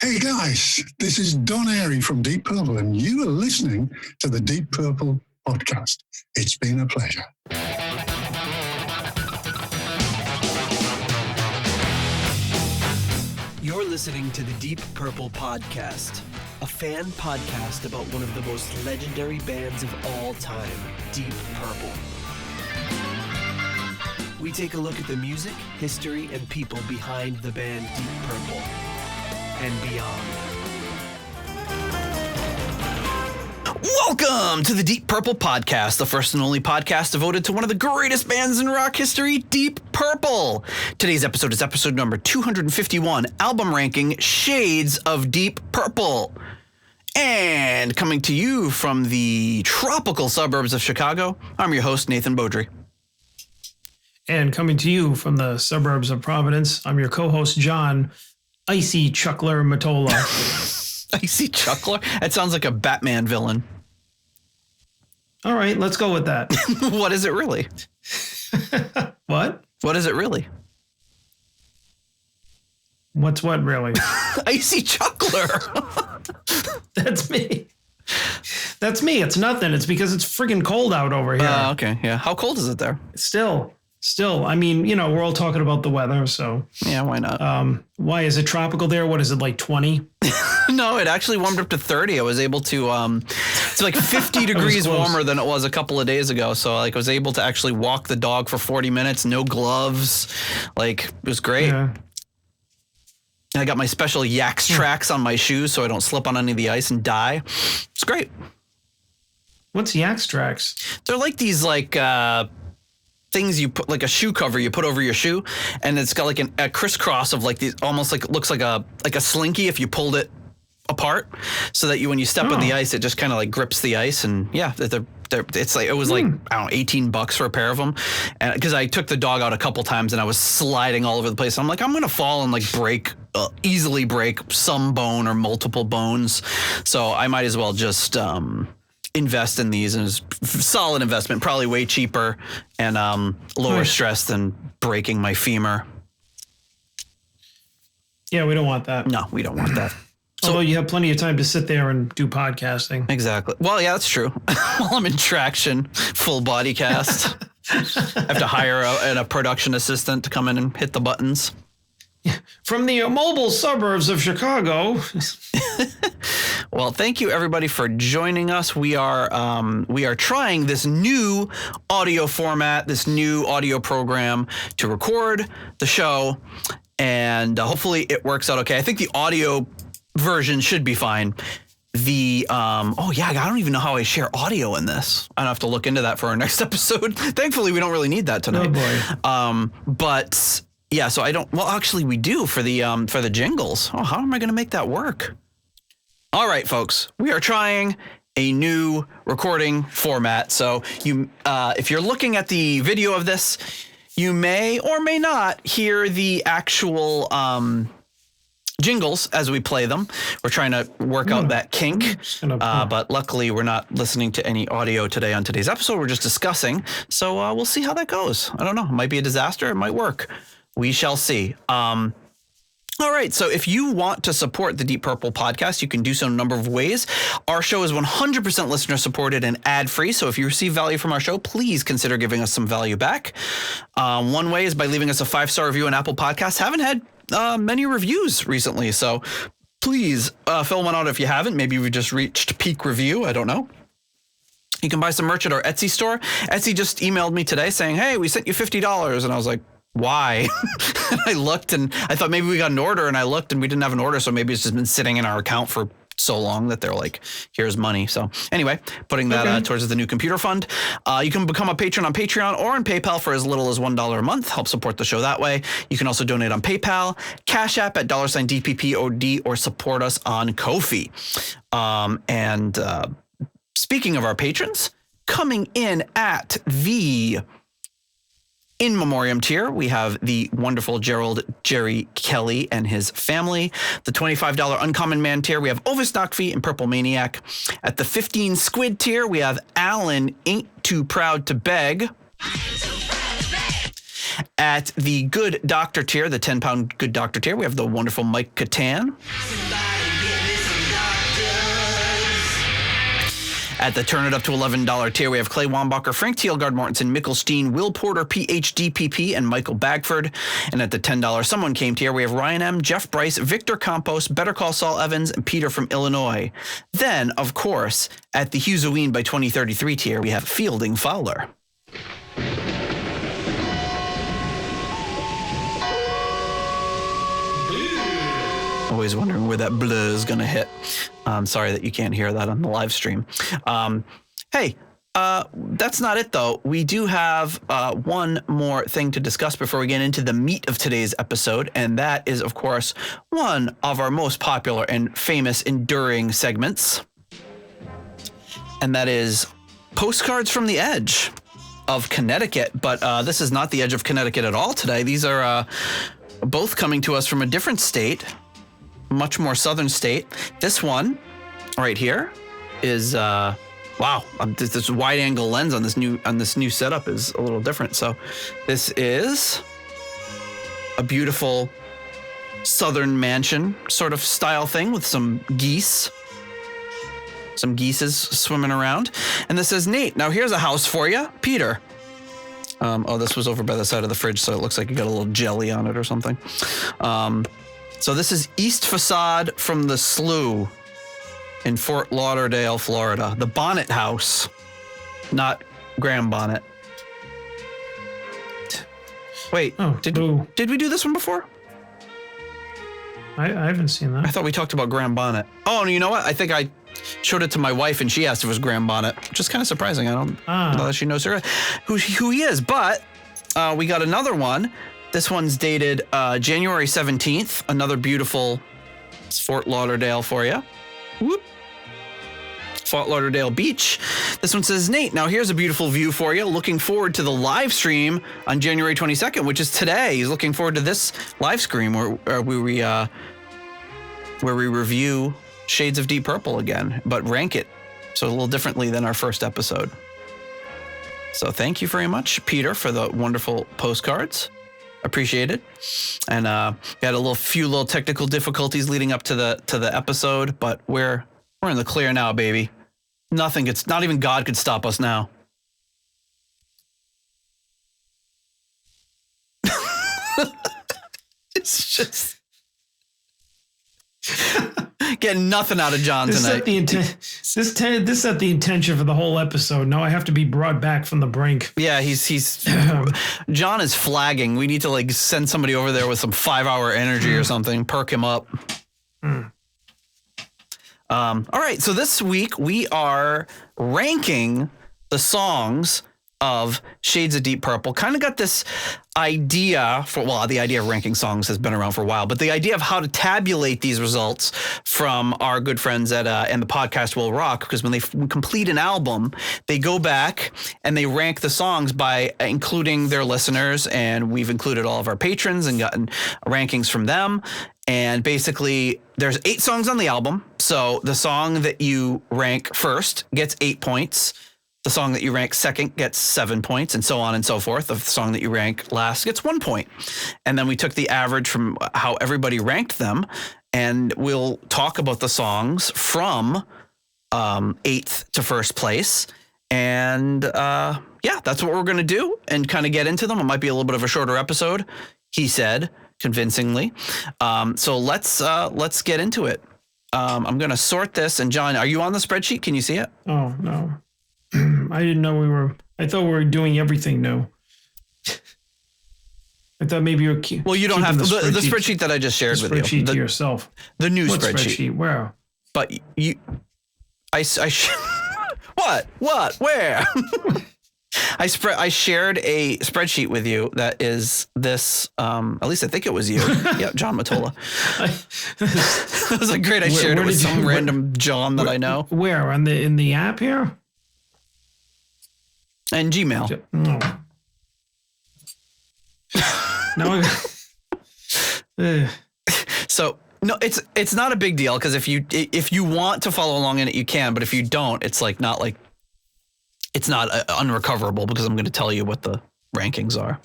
Hey guys, this is Don Airey from Deep Purple, and you are listening to the Deep Purple podcast. It's been a pleasure. You're listening to the Deep Purple podcast, a fan podcast about one of the most legendary bands of all time, Deep Purple. We take a look at the music, history, and people behind the band Deep Purple and beyond. Welcome to the Deep Purple podcast, the first and only podcast devoted to one of the greatest bands in rock history, Deep Purple. Today's episode is episode number 251, album ranking Shades of Deep Purple. And coming to you from the tropical suburbs of Chicago, I'm your host, Nathan Beaudry. And coming to you from the suburbs of Providence, I'm your co-host, John Icy Chuckler Matola. Icy Chuckler? That sounds like a Batman villain. All right, let's go with that. What is it really? What? What is it really? What's what really? Icy Chuckler. That's me. That's me. It's nothing. It's because it's friggin' cold out over here. Okay, yeah. How cold is it there? Still, I mean, you know, we're all talking about the weather, so. Yeah, why not? Why is it tropical there? What is it, like 20? No, it actually warmed up to 30. I was able to, it's like 50 degrees warmer than it was a couple of days ago. So like I was able to actually walk the dog for 40 minutes, no gloves. Like it was great. Yeah. I got my special Yaks tracks on my shoes so I don't slip on any of the ice and die. It's great. What's Yaks tracks? They're like these things you put, like a shoe cover you put over your shoe, and it's got like a crisscross of like these, almost like, it looks like a slinky if you pulled it apart, so that when you step on the ice, it just kind of like grips the ice. And yeah, it's like, it was like, I don't know, $18 for a pair of them. And because I took the dog out a couple times and I was sliding all over the place. I'm like, I'm going to fall and like easily break some bone or multiple bones. So I might as well just, invest in these, and it's a solid investment, probably way cheaper and lower stress than breaking my femur. Yeah, we don't want that. No, we don't want that. Although you have plenty of time to sit there and do podcasting. Exactly. Well, yeah, that's true. While I'm in traction, full body cast. I have to hire a production assistant to come in and hit the buttons. From the mobile suburbs of Chicago. Well, thank you everybody for joining us. We are trying this new audio format, this new audio program to record the show, and hopefully it works out okay. I think the audio version should be fine. I don't even know how I share audio in this. I don't have to look into that for our next episode. Thankfully, we don't really need that tonight. Oh boy. But yeah, so I don't. Well, actually, we do for the jingles. Oh, how am I going to make that work? All right, folks, we are trying a new recording format. So if you're looking at the video of this, you may or may not hear the actual jingles as we play them. We're trying to work out that kink, but luckily we're not listening to any audio today on today's episode. We're just discussing. So we'll see how that goes. I don't know. It might be a disaster. It might work. We shall see. All right, so if you want to support the Deep Purple podcast, you can do so in a number of ways. Our show is 100% listener supported and ad-free, so if you receive value from our show, please consider giving us some value back. One way is by leaving us a 5-star review on Apple Podcasts. Haven't had many reviews recently, so please fill one out if you haven't. Maybe we just reached peak review, I don't know. You can buy some merch at our Etsy store. Etsy just emailed me today saying, hey, we sent you $50, and I was like, why? And I looked and I thought maybe we got an order, and I looked and we didn't have an order. So maybe it's just been sitting in our account for so long that they're like, here's money. So anyway, putting that towards the new computer fund. You can become a patron on Patreon or on PayPal for as little as $1 a month. Help support the show that way. You can also donate on PayPal, Cash App at $DPPOD, or support us on Ko-fi. Speaking of our patrons, coming in at the in memoriam tier, we have the wonderful Jerry Kelly and his family. The $25 Uncommon Man tier, we have Ovis Knockfeet and Purple Maniac. At the 15 Squid tier, we have Alan Ain't Too Proud to Beg. At the Good Doctor tier, the 10-pound Good Doctor tier, we have the wonderful Mike Catan. At the turn it up to $11 tier, we have Clay Wambacher, Frank Thielgard Mortensen, Mikkel Steen, Will Porter, PhD PP, and Michael Bagford. And at the $10 Someone Came tier, we have Ryan M., Jeff Bryce, Victor Campos, Better Call Saul Evans, and Peter from Illinois. Then, of course, at the Hughes by 2033 tier, we have Fielding Fowler. Always wondering where that bleh is going to hit. I'm sorry that you can't hear that on the live stream. Hey, that's not it, though. We do have one more thing to discuss before we get into the meat of today's episode, and that is, of course, one of our most popular and famous enduring segments, and that is Postcards from the Edge of Connecticut. But this is not the edge of Connecticut at all today. These are both coming to us from a different state, much more southern state. This one right here is wow. This wide angle lens on this new setup is a little different. So this is a beautiful southern mansion sort of style thing with some geese. Some geeses swimming around. And this says, Nate, now here's a house for you, Peter. Oh, this was over by the side of the fridge, so it looks like you got a little jelly on it or something. So this is East Facade from the Slough in Fort Lauderdale, Florida. The Bonnet House, not Graham Bonnet. Wait, did we do this one before? I haven't seen that. I thought we talked about Graham Bonnet. Oh, and you know what? I think I showed it to my wife and she asked if it was Graham Bonnet, which is kind of surprising. I don't know that she knows who he is, but we got another one. This one's dated January 17th. Another beautiful Fort Lauderdale for you. Whoop. Fort Lauderdale Beach. This one says, Nate, now here's a beautiful view for you. Looking forward to the live stream on January 22nd, which is today. He's looking forward to this live stream where we review Shades of Deep Purple again, but rank it so a little differently than our first episode. So thank you very much, Peter, for the wonderful postcards. Appreciate it. And got a few little technical difficulties leading up to the episode, but we're in the clear now, baby. Not even God could stop us now. It's just getting nothing out of John tonight. This set the intention for the whole episode. Now I have to be brought back from the brink. Yeah, he's John is flagging. We need to send somebody over there with some 5-hour energy or something, perk him up. All right, so this week we are ranking the songs of Shades of Deep Purple. Kind of got this idea the idea of ranking songs has been around for a while, but the idea of how to tabulate these results from our good friends at and the podcast Will Rock, because when they complete an album, they go back and they rank the songs by including their listeners, and we've included all of our patrons and gotten rankings from them. And basically, there's 8 songs on the album, so the song that you rank first gets 8 points. The song that you rank second gets 7 points, and so on and so forth. The song that you rank last gets 1 point. And then we took the average from how everybody ranked them, and we'll talk about the songs from 8th to first place. And that's what we're going to do and kind of get into them. It might be a little bit of a shorter episode, he said convincingly. So let's get into it. I'm going to sort this. And John, are you on the spreadsheet? Can you see it? Oh, no. I didn't know I thought we were doing everything new. I thought maybe you were well, you don't have the spreadsheet that I just shared with you. Spreadsheet to yourself. The new spreadsheet. Where? But what? Where? I shared a spreadsheet with you that is this, at least I think it was you. Yeah, John Matola. It was great. I shared it with some random John that I know. Where? In the app here? And Gmail. No. So no, it's not a big deal, because if you want to follow along in it, you can. But if you don't, it's it's not unrecoverable, because I'm going to tell you what the rankings are.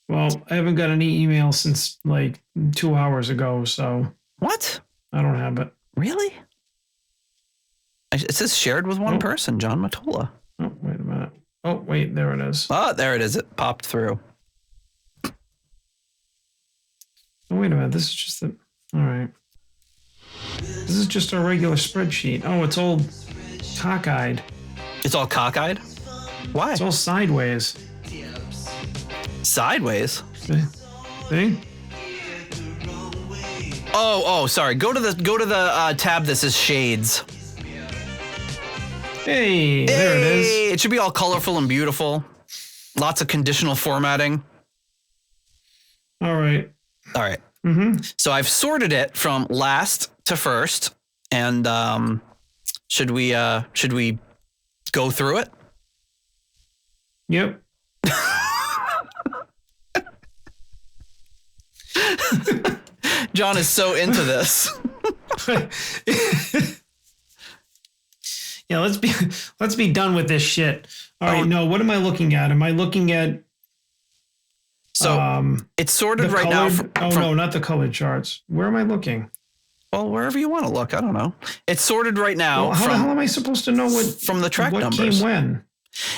Well, I haven't got any email since 2 hours ago, so. What? I don't have it. Really? It says shared with one person, John Matola. Oh, wait a minute. Oh, wait, there it is. Oh, there it is. It popped through. Oh, wait a minute. This is just all right. This is just a regular spreadsheet. Oh, it's all cockeyed. It's all cockeyed? Why? It's all sideways. Sideways? See? Oh, sorry. Go to the tab that says shades. Hey, there it is. It should be all colorful and beautiful. Lots of conditional formatting. All right. Mm-hmm. So I've sorted it from last to first, and should we go through it? Yep. John is so into this. Yeah, let's be done with this shit. All right, no, what am I looking at? Am I looking at it's sorted right colored, now. No, not the colored charts. Where am I looking? Well, wherever you want to look. I don't know. It's sorted right now. Well, how the hell am I supposed to know what from the track what numbers? Came when?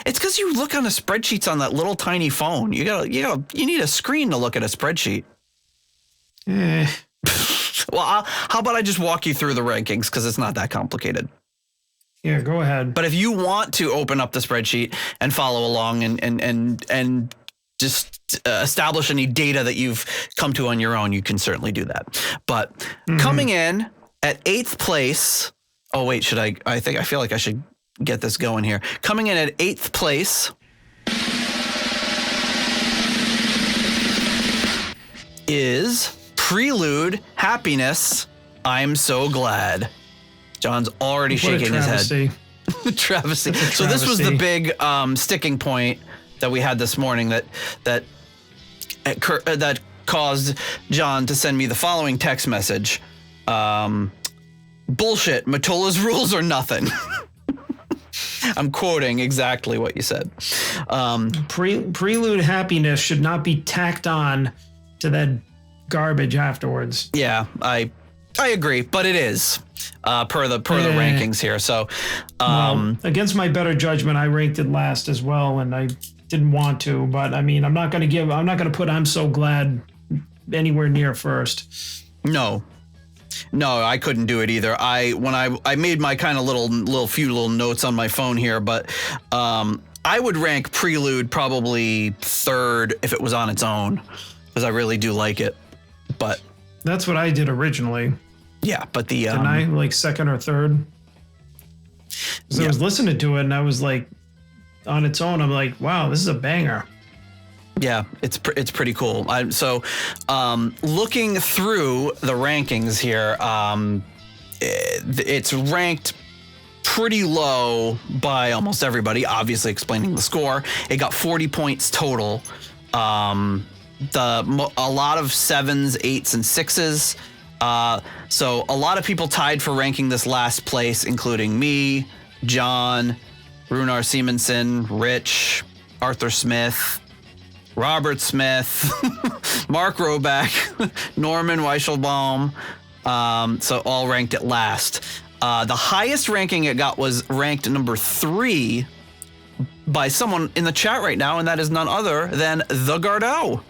It's because you look on the spreadsheets on that little tiny phone. You need a screen to look at a spreadsheet. Well, how about I just walk you through the rankings because it's not that complicated. Yeah, go ahead. But if you want to open up the spreadsheet and follow along and just establish any data that you've come to on your own, you can certainly do that. But coming in at 8th place. Oh, wait, I feel like I should get this going here. Coming in at 8th place is Prelude Happiness. I'm so glad. John's already shaking his head. Travesty. So this was the big sticking point that we had this morning that caused John to send me the following text message. Bullshit. Matola's rules are nothing. I'm quoting exactly what you said. Prelude Happiness should not be tacked on to that garbage afterwards. Yeah, I agree, but it is per the rankings here. So, against my better judgment, I ranked it last as well, and I didn't want to. But I mean, I'm not going to put "I'm so glad" anywhere near first. No, I couldn't do it either. When I made my kind of few little notes on my phone here, but I would rank Prelude probably third if it was on its own, because I really do like it. But that's what I did originally. Yeah, but didn't I like second or third? Because I was listening to it and I was like, on its own, I'm like, wow, this is a banger. Yeah, it's pretty cool. So looking through the rankings here, it's ranked pretty low by almost everybody, obviously explaining the score. It got 40 points total. A lot of 7s, 8s, and 6s. So a lot of people tied for ranking this last place, including me, John, Runar Simonson, Rich, Arthur Smith, Robert Smith, Mark Roback, Norman Weichelbaum. So all ranked at last. The highest ranking it got was ranked number 3 by someone in the chat right now, and that is none other than the Gardeau.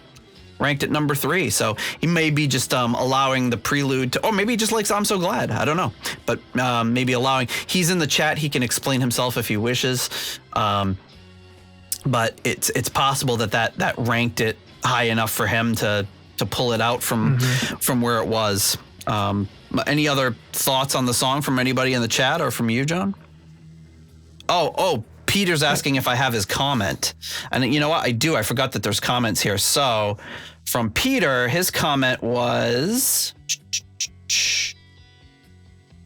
Ranked at number 3. So he may be just allowing the Prelude to, or maybe he just likes I'm So Glad. I don't know. But maybe allowing, he's in the chat. He can explain himself if he wishes. But it's possible that ranked it high enough for him to pull it out from where it was. Any other thoughts on the song from anybody in the chat or from you, John? Oh, Peter's asking if I have his comment. And you know what? I do. I forgot that there's comments here. So from Peter, his comment was,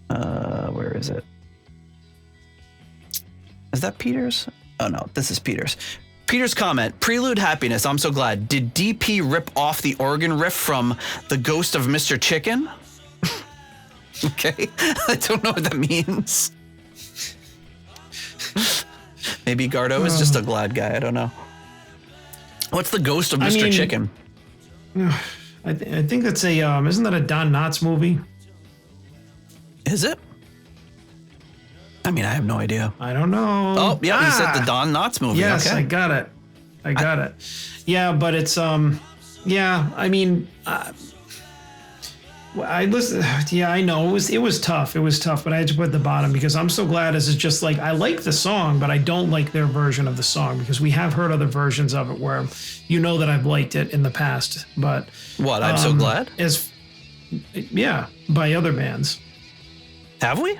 where is it? Is that Peter's? Oh no, this is Peter's. Peter's comment, Prelude Happiness, I'm so glad. Did DP rip off the organ riff from The Ghost of Mr. Chicken? Okay, I don't know what that means. Maybe Gardeau is just a glad guy. I don't know. What's The Ghost of Mr. Chicken? I think that's isn't that a Don Knotts movie? Is it? I mean, I have no idea. I don't know. Oh, yeah, he said the Don Knotts movie. Yes, okay. I got it. Yeah, but it's yeah. I mean, I listened. Yeah, I know it was tough. It was tough, but I had to put it at the bottom because I'm so glad. It's just like I like the song, but I don't like their version of the song because we have heard other versions of it where you know that I've liked it in the past. But what? I'm so glad. Yeah, by other bands. Have we?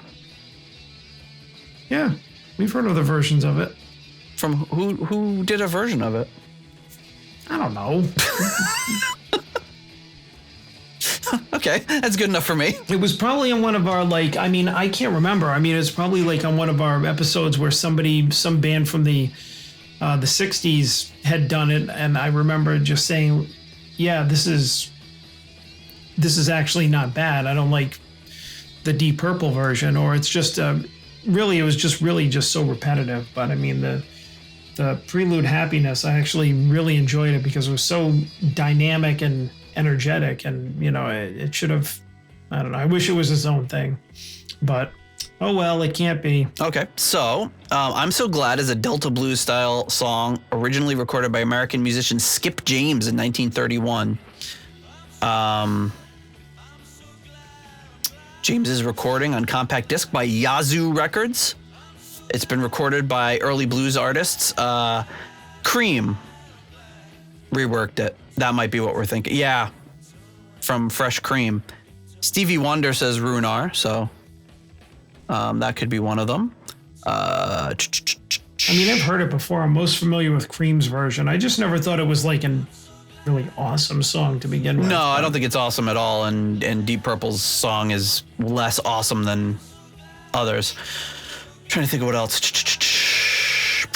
Yeah, we've heard other versions of it. From who did a version of it? I don't know. Okay, that's good enough for me. It was probably on one of our I can't remember. I mean, it's probably like on one of our episodes where some band from the 60s had done it, and I remember just saying, yeah, this is actually not bad. I don't like the Deep Purple version, or it's just really, it was just really just so repetitive. But I mean, the Prelude Happiness, I actually really enjoyed it because it was so dynamic and energetic, and it should have, I don't know, I wish it was its own thing, but oh well, it can't be. Okay, so I'm So Glad is a Delta blues style song originally recorded by American musician Skip James in 1931. James's recording on compact disc by Yazoo Records. It's been recorded by early blues artists. Cream reworked it. That might be what we're thinking. Yeah, from Fresh Cream. Stevie Wonder says Runar, so that could be one of them. I mean, I've heard it before. I'm most familiar with Cream's version. I just never thought it was like a really awesome song to begin with. No, I don't think it's awesome at all, and Deep Purple's song is less awesome than others. Trying to think of what else.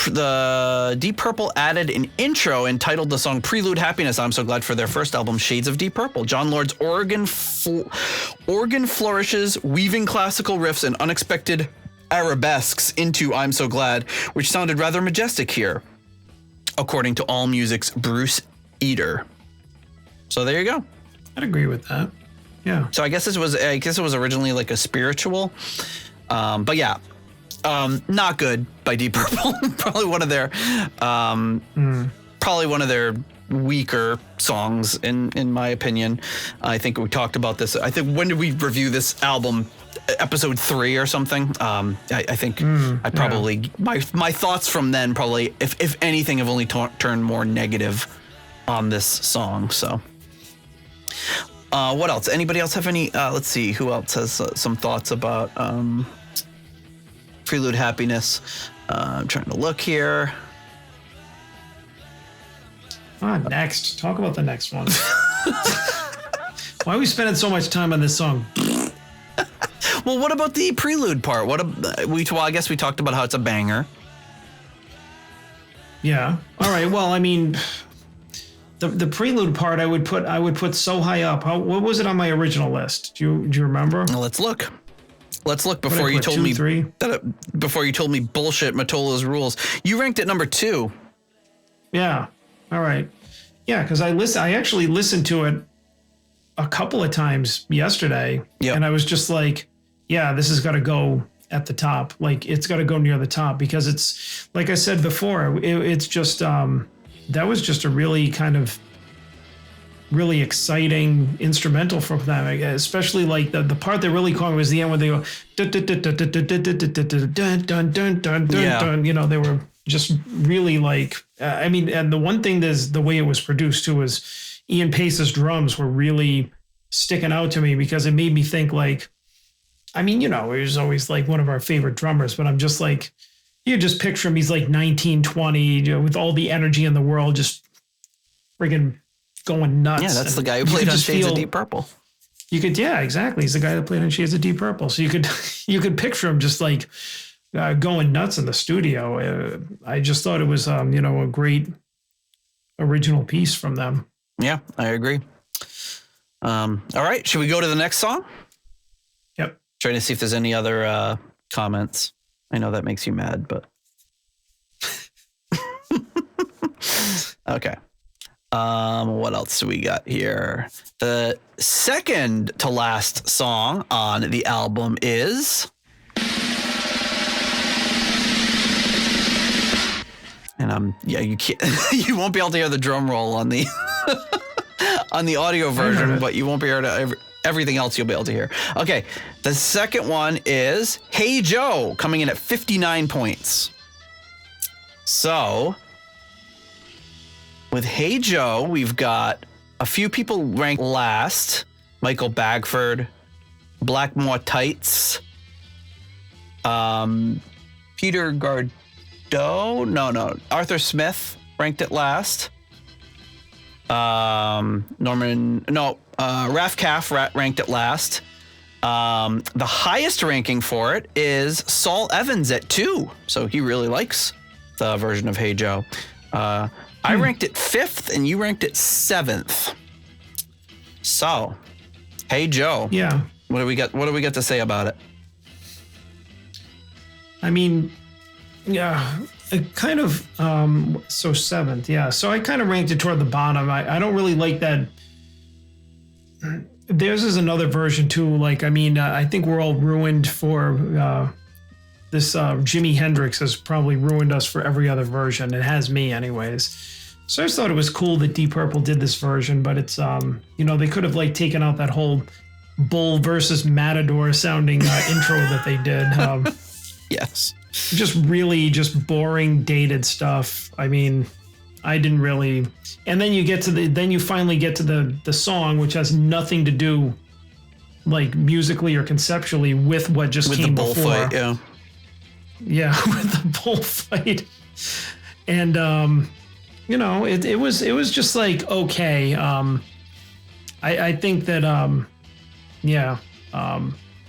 The Deep Purple added an intro entitled the song Prelude Happiness, I'm So Glad, for their first album, Shades of Deep Purple. John Lord's organ flourishes, weaving classical riffs and unexpected arabesques into I'm So Glad, which sounded rather majestic here, according to AllMusic's Bruce Eder. So there you go. I'd agree with that. Yeah. So I guess it was originally like a spiritual, but yeah. Not good by Deep Purple. Probably one of their weaker songs in my opinion. I think we talked about this. I think, when did we review this album? Episode 3 or something. I think I probably my thoughts from then probably, if anything, have only turned more negative on this song. So what else? Anybody else have any? Let's see. Who else has some thoughts about Prelude Happiness? I'm trying to look here. Next. Talk about the next one. Why are we spending so much time on this song? Well, what about the prelude part? I guess we talked about how it's a banger. Yeah. All right. Well, I mean, the prelude part I would put so high up. What was it on my original list? Do you remember? Well, let's look. Before you told me bullshit Matola's rules. You ranked it number 2. Yeah. All right. Yeah, because I actually listened to it a couple of times yesterday, and I was just like, yeah, this has got to go at the top. Like, it's got to go near the top, because it's, like I said before, it's just that was just a really kind of really exciting instrumental from them, especially like the part that really caught me was the end when they go dun. You know, they were just really like, I mean, and the one thing is the way it was produced too was Ian Paice's drums were really sticking out to me, because it made me think like, I mean, you know, he was always like one of our favorite drummers, but I'm just like, you just picture him, he's like 19, 20, you know, with all the energy in the world, just friggin' going nuts. Yeah, that's the guy who played on Shades of Deep Purple. You could, yeah, exactly. He's the guy that played on Shades of Deep Purple. So you could picture him just like going nuts in the studio. I just thought it was, you know, a great original piece from them. Yeah, I agree. All right, should we go to the next song? Yep. Trying to see if there's any other comments. I know that makes you mad, but okay. What else do we got here? The second to last song on the album is And yeah, you can't, you won't be able to hear the drum roll on the on the audio version, but you won't be able to. Everything else you'll be able to hear. Okay, the second one is Hey Joe, coming in at 59 points. So with Hey Joe, we've got a few people ranked last. Michael Bagford, Blackmore Tights, Peter Gardot, Arthur Smith ranked it last. Raf Calf ranked it last. The highest ranking for it is Saul Evans at 2. So he really likes the version of Hey Joe. I ranked it 5th and you ranked it 7th. So, Hey Joe. Yeah. What do we got to say about it? I mean, yeah, it kind of, so 7th. Yeah. So I kind of ranked it toward the bottom. I don't really like that. Theirs is another version too. Like, I mean, I think we're all ruined for this. Jimi Hendrix has probably ruined us for every other version. It has me anyways. So I just thought it was cool that Deep Purple did this version, but it's, they could have like taken out that whole Bull versus Matador sounding intro that they did. Yes. Just boring, dated stuff. I mean, I didn't really. And then you finally get to the song, which has nothing to do, like musically or conceptually, with what just came before. With the bullfight, yeah. Yeah, with the bullfight, and it was just like okay. I think that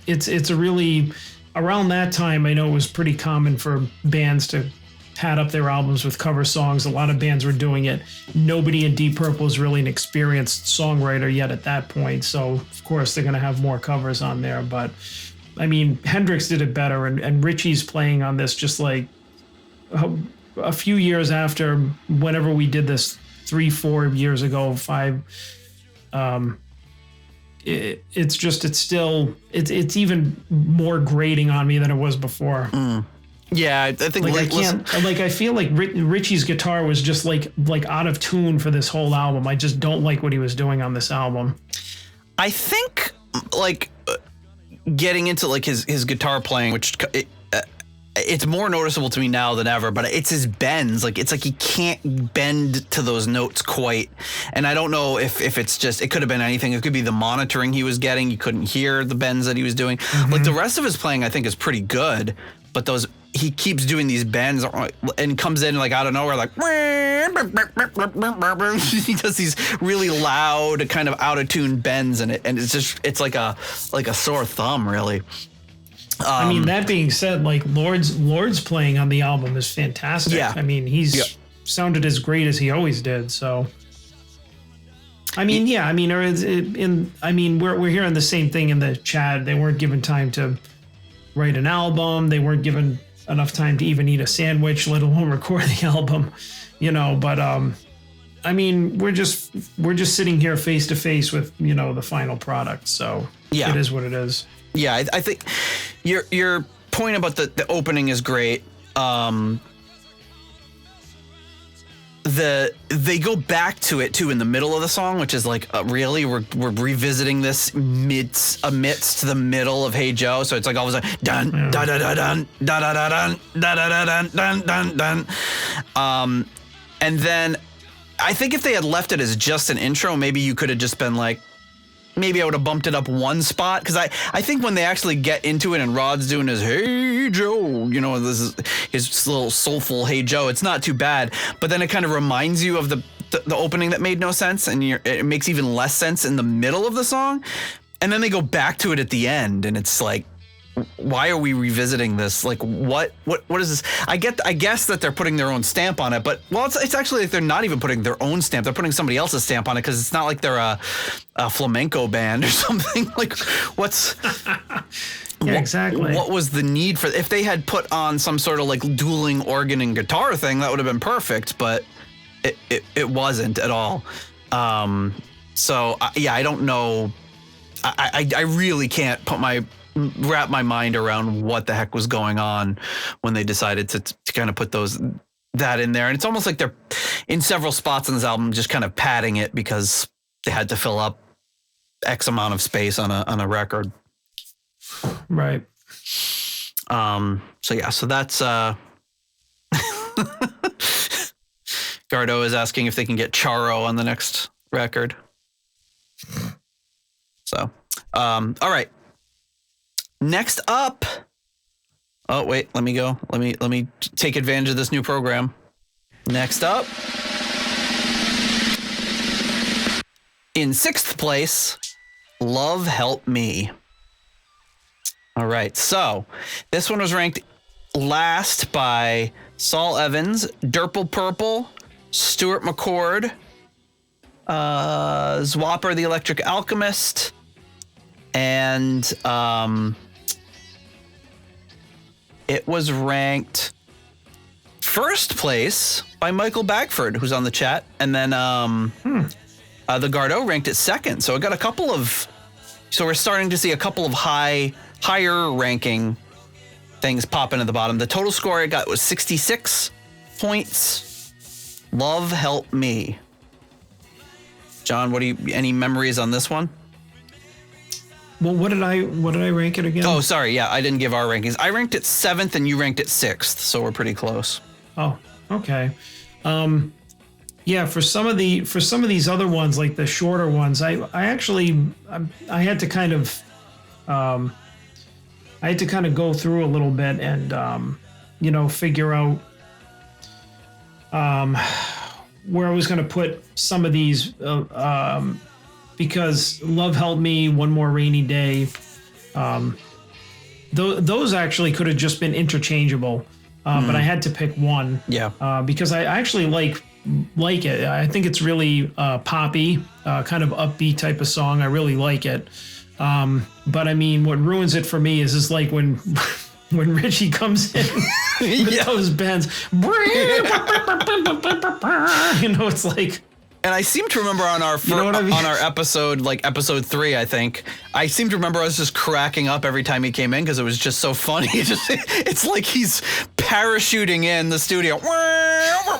it's a really, around that time, I know it was pretty common for bands to pad up their albums with cover songs. A lot of bands were doing it. Nobody in Deep Purple is really an experienced songwriter yet at that point. So, of course, they're going to have more covers on there. But, I mean, Hendrix did it better. And Ritchie's playing on this just like a few years after whenever we did this 3-4 years ago, 5. It's even more grating on me than it was before. Yeah, I think I feel like Ritchie's guitar was just like out of tune for this whole album. I just don't like what he was doing on this album. I think getting into like his guitar playing, which it's more noticeable to me now than ever, but it's his bends. Like, it's like he can't bend to those notes quite. And I don't know if it's just, it could have been anything. It could be the monitoring he was getting. You couldn't hear the bends that he was doing. Mm-hmm. Like, the rest of his playing, I think, is pretty good. But he keeps doing these bends and comes in like out of nowhere, like, he does these really loud kind of out of tune bends. And it's like a sore thumb, really. I mean, that being said, like Lord's playing on the album is fantastic. Yeah. I mean, he's sounded as great as he always did. So, I mean, yeah. I mean, we're hearing the same thing in the chat. They weren't given time to write an album. They weren't given enough time to even eat a sandwich, let alone record the album. But I mean, we're just sitting here face to face with the final product. So it is what it is. Yeah, I think your point about the opening is great. They go back to it too in the middle of the song, which is like really we're revisiting this amidst the middle of Hey Joe, so it's like all of a sudden dun da da da dun da da da dun da da da dun dun dun dun. And then I think if they had left it as just an intro, maybe you could have just been like, maybe I would have bumped it up one spot, because I think when they actually get into it and Rod's doing his Hey Joe, this is his little soulful Hey Joe, it's not too bad. But then it kind of reminds you of the opening that made no sense, and it makes even less sense in the middle of the song. And then they go back to it at the end, and it's like, why are we revisiting this? Like, what is this? I guess that they're putting their own stamp on it, but it's actually like they're not even putting their own stamp. They're putting somebody else's stamp on it, because it's not like they're a flamenco band or something. Like, what's exactly. What was the need for, if they had put on some sort of like dueling organ and guitar thing, that would have been perfect, but it wasn't at all. So I don't know. I really can't wrap my mind around what the heck was going on when they decided to kind of put those that in there. And it's almost like they're in several spots on this album just kind of padding it because they had to fill up X amount of space on a record. Right. So that's Gardo is asking if they can get Charo on the next record. So, all right. Next up. Oh, wait, let me go. Let me take advantage of this new program. Next up. In 6th place, Love Help Me. All right, so this one was ranked last by Saul Evans, Durple Purple, Stuart McCord, Zwapper the Electric Alchemist, and it was ranked 1st place by Michael Bagford, who's on the chat, and then the Gardo ranked it 2nd. So it got a couple of. So we're starting to see a couple of higher ranking things pop into the bottom. The total score it got was 66 points. Love Help Me. John, any memories on this one? Well, what did I rank it again? Oh, sorry. Yeah, I didn't give our rankings. I ranked it 7th and you ranked it 6th. So we're pretty close. Oh, okay. Yeah, for some of these other ones, like the shorter ones, I had to kind of go through a little bit and figure out where I was going to put some of these because Love Help Me, One More Rainy Day, those actually could have just been interchangeable, but I had to pick one. Yeah. Because I actually like it. I think it's really poppy, kind of upbeat type of song. I really like it. But I mean, what ruins it for me is like when Ritchie comes in with those bends. It's like. And I seem to remember on our on our episode, like episode 3, I think, I seem to remember us just cracking up every time he came in because it was just so funny. It's like he's parachuting in the studio.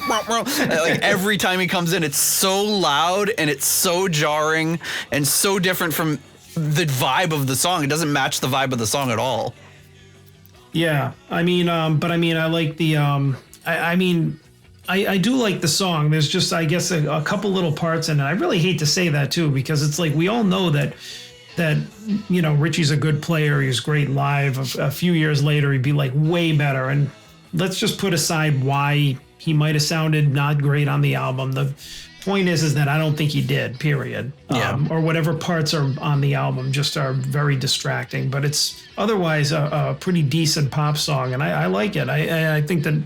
Like every time he comes in, it's so loud and it's so jarring and so different from the vibe of the song. It doesn't match the vibe of the song at all. Yeah, I mean, but I mean, I like the, I do like the song. There's just, I guess, a couple little parts in it. I really hate to say that too, because it's like we all know that Ritchie's a good player. He's great live. A few years later, he'd be like way better. And let's just put aside why he might have sounded not great on the album. The point is that I don't think he did. Period. Yeah. Or whatever parts are on the album just are very distracting. But it's otherwise a pretty decent pop song, and I like it. I think that.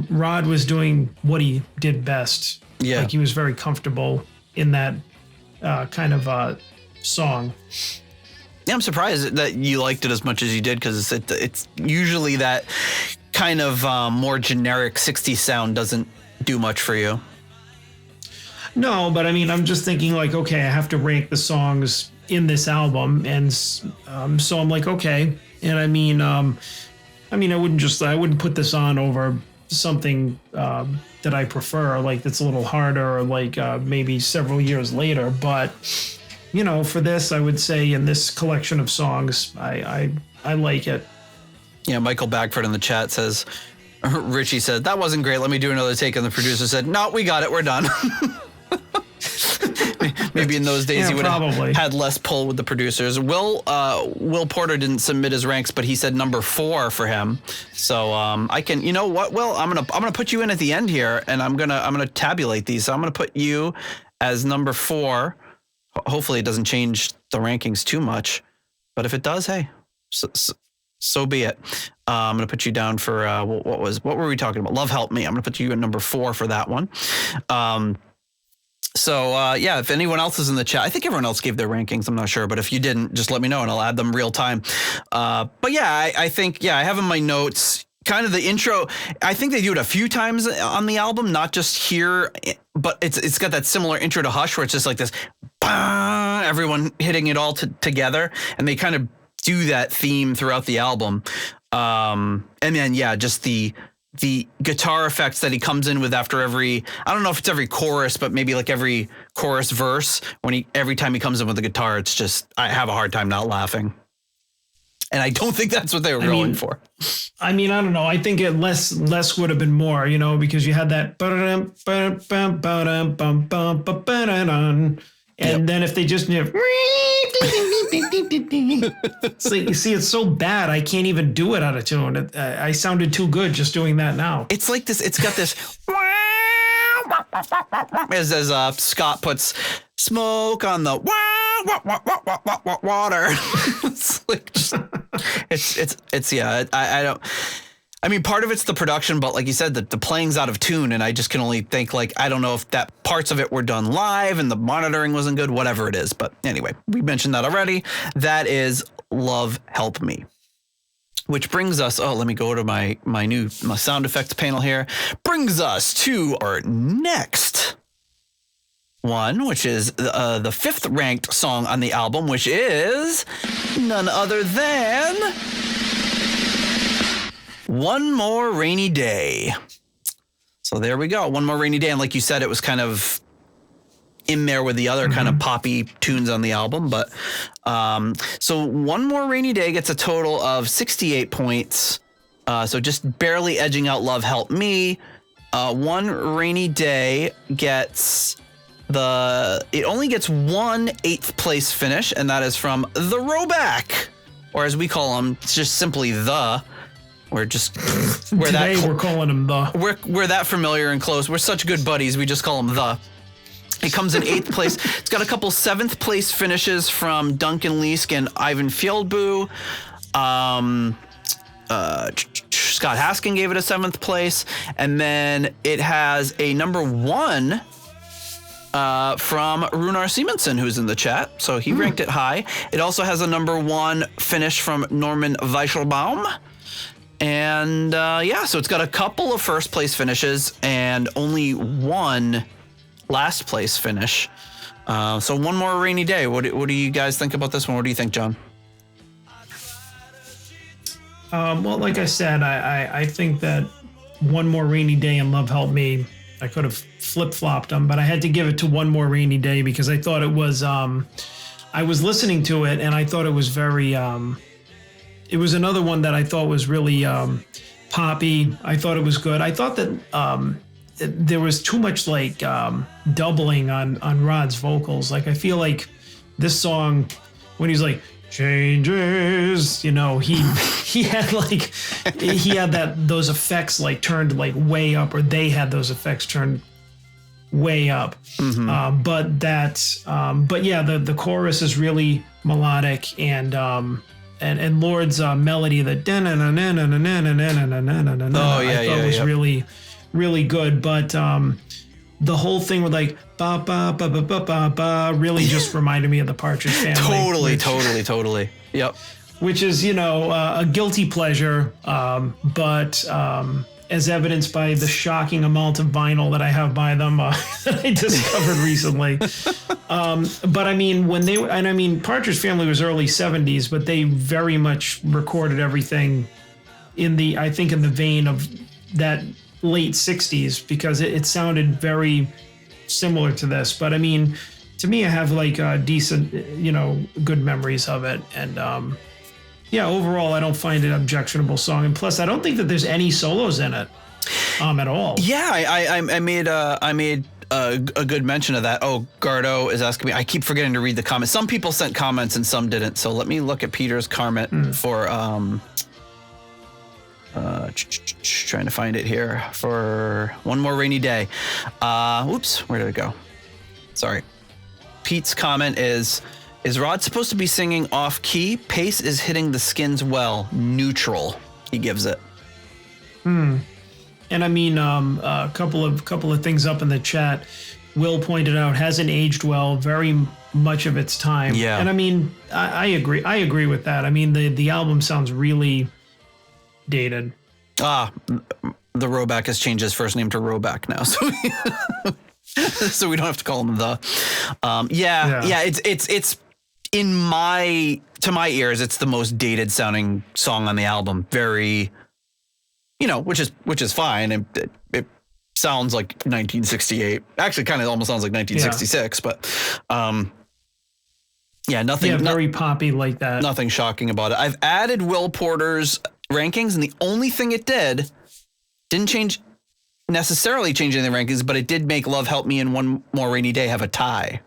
Rod was doing what he did best. Yeah. Like he was very comfortable in that kind of song. Yeah, I'm surprised that you liked it as much as you did because it's usually that kind of more generic 60s sound doesn't do much for you. No, but I mean, I'm just thinking like, okay, I have to rank the songs in this album. And so I'm like, okay. And I mean, I wouldn't put this on over something that I prefer, like that's a little harder, or like maybe several years later. But for this, I would say in this collection of songs, I like it. Yeah, Michael Bagford in the chat says, Ritchie said that wasn't great. Let me do another take, and the producer said, "No, we got it. We're done." Maybe in those days he would have had less pull with the producers. Will Porter didn't submit his ranks, but he said number 4 for him. So I can, you know what, Will, I'm gonna put you in at the end here, and I'm gonna tabulate these. So I'm gonna put you as number 4. Hopefully it doesn't change the rankings too much, but if it does, hey, so be it. I'm gonna put you down for what were we talking about? Love Help Me. I'm gonna put you at number 4 for that one. So, if anyone else is in the chat, I think everyone else gave their rankings. I'm not sure, but if you didn't, just let me know and I'll add them real time. But yeah, I think, I have in my notes kind of the intro. I think they do it a few times on the album, not just here, but it's got that similar intro to Hush where it's just like this, bah, everyone hitting it all together. And they kind of do that theme throughout the album. And then, just the the guitar effects that he comes in with after every, I don't know if it's every chorus, but maybe like every chorus verse, every time he comes in with the guitar, it's just, I have a hard time not laughing. And I don't think that's what they were going for. I mean, I don't know. I think less would have been more, because you had that. And then if they just it's like, you see, it's so bad I can't even do it out of tune. I sounded too good just doing that now. It's like this. It's got this. As Scott puts smoke on the water. It's like it's yeah. I don't. I mean, part of it's the production, but like you said, the playing's out of tune, and I just can only think, like, I don't know if that parts of it were done live and the monitoring wasn't good, whatever it is. But anyway, we mentioned that already. That is Love Help Me. Which brings us, let me go to my sound effects panel here. Brings us to our next one, which is the 5th ranked song on the album, which is none other than One More Rainy Day. So there we go. One More Rainy Day. And like you said, it was kind of in there with the other kind of poppy tunes on the album. But so One More Rainy Day gets a total of 68 points. So just barely edging out Love Help Me. One Rainy Day gets it only gets one 8th place finish, and that is from the Roback, or as we call them, it's just simply the. We're calling him the. We're that familiar and close. We're such good buddies. We just call him the. It comes in 8th place. It's got a couple 7th place finishes from Duncan Leask and Ivan Fieldboo. Scott Haskin gave it a 7th place, and then it has a number 1 from Runar Simonson, who's in the chat. So he ranked it high. It also has a number 1 finish from Norman Weichelbaum. And so it's got a couple of 1st place finishes and only 1 last place finish. So One More Rainy Day. What do you guys think about this one? What do you think, John? Well, like I said, I think that One More Rainy Day and Love Help Me, I could have flip-flopped them, but I had to give it to One More Rainy Day because I thought it was, I was listening to it and I thought it was very, it was another one that I thought was really poppy. I thought it was good. I thought that there was too much like doubling on Rod's vocals. Like I feel like this song, when he's like changes, he had like he had those effects like turned like way up, or they had those effects turned way up. But yeah, the chorus is really melodic, and Lord's melody, the I thought was really, really good. But the whole thing with like ba ba ba ba ba ba ba really just reminded me of the Partridge Family. Totally. Yep. Which is, a guilty pleasure, but as evidenced by the shocking amount of vinyl that I have by them that I discovered recently. But I mean, Partridge Family was early 70s, but they very much recorded everything in the vein of that late 60s, because it sounded very similar to this. But I mean, to me, I have like decent, good memories of it. And overall, I don't find it an objectionable song. And plus, I don't think that there's any solos in it at all. Yeah, I made a good mention of that. Oh, Gardo is asking me. I keep forgetting to read the comments. Some people sent comments and some didn't. So let me look at Peter's comment for trying to find it here for One More Rainy Day. Oops, where did it go? Sorry. Pete's comment is Rod supposed to be singing off key? Pace is hitting the skins well. Neutral, he gives it. And I mean, a couple of things up in the chat. Will pointed out hasn't aged well, very much of its time. Yeah. And I mean, I agree. I agree with that. I mean, the album sounds really dated. The Roback has changed his first name to Roback now, so we don't have to call him the. It's to my ears, it's the most dated sounding song on the album. Very which is fine. It sounds like 1968. Actually, kind of almost sounds like 1966, but nothing. Yeah, very poppy like that. Nothing shocking about it. I've added Will Porter's rankings, and the only thing it didn't necessarily change any of the rankings, but it did make Love Help Me and One More Rainy Day have a tie.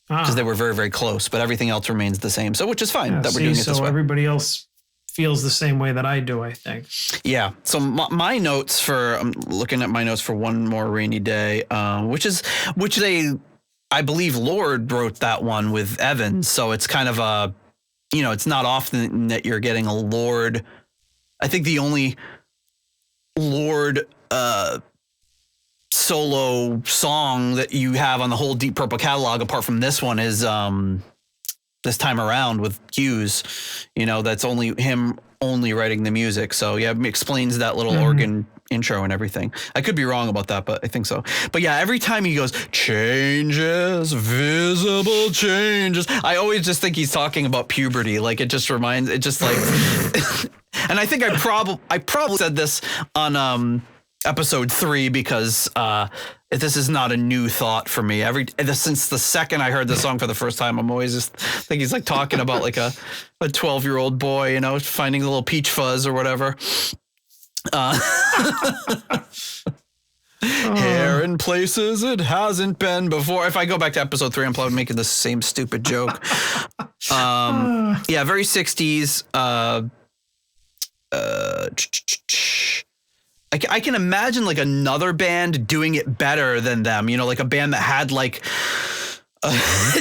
Because they were very, very close, but everything else remains the same. So, which is fine that we're doing it this way. So everybody else feels the same way that I do, I think. Yeah. So my notes I'm looking at my notes for One More Rainy Day, which I believe Lord wrote that one with Evans. So it's kind of it's not often that you're getting a Lord. I think the only Lord, solo song that you have on the whole Deep Purple catalog, apart from this one, is This Time Around with Hughes. That's only him writing the music. So yeah, it explains that little organ intro and everything. I could be wrong about that, but I think so. But yeah, every time he goes, changes, visible changes, I always just think he's talking about puberty. Like it just like, and I think I probably said this on episode 3 because this is not a new thought for me. Since the second I heard the song for the first time, I'm always just think he's like talking about like a 12-year-old boy, finding a little peach fuzz or whatever. Hair in places it hasn't been before. If I go back to episode 3, I'm probably making the same stupid joke. Yeah, very 60s. I can imagine like another band doing it better than them, like a band that had like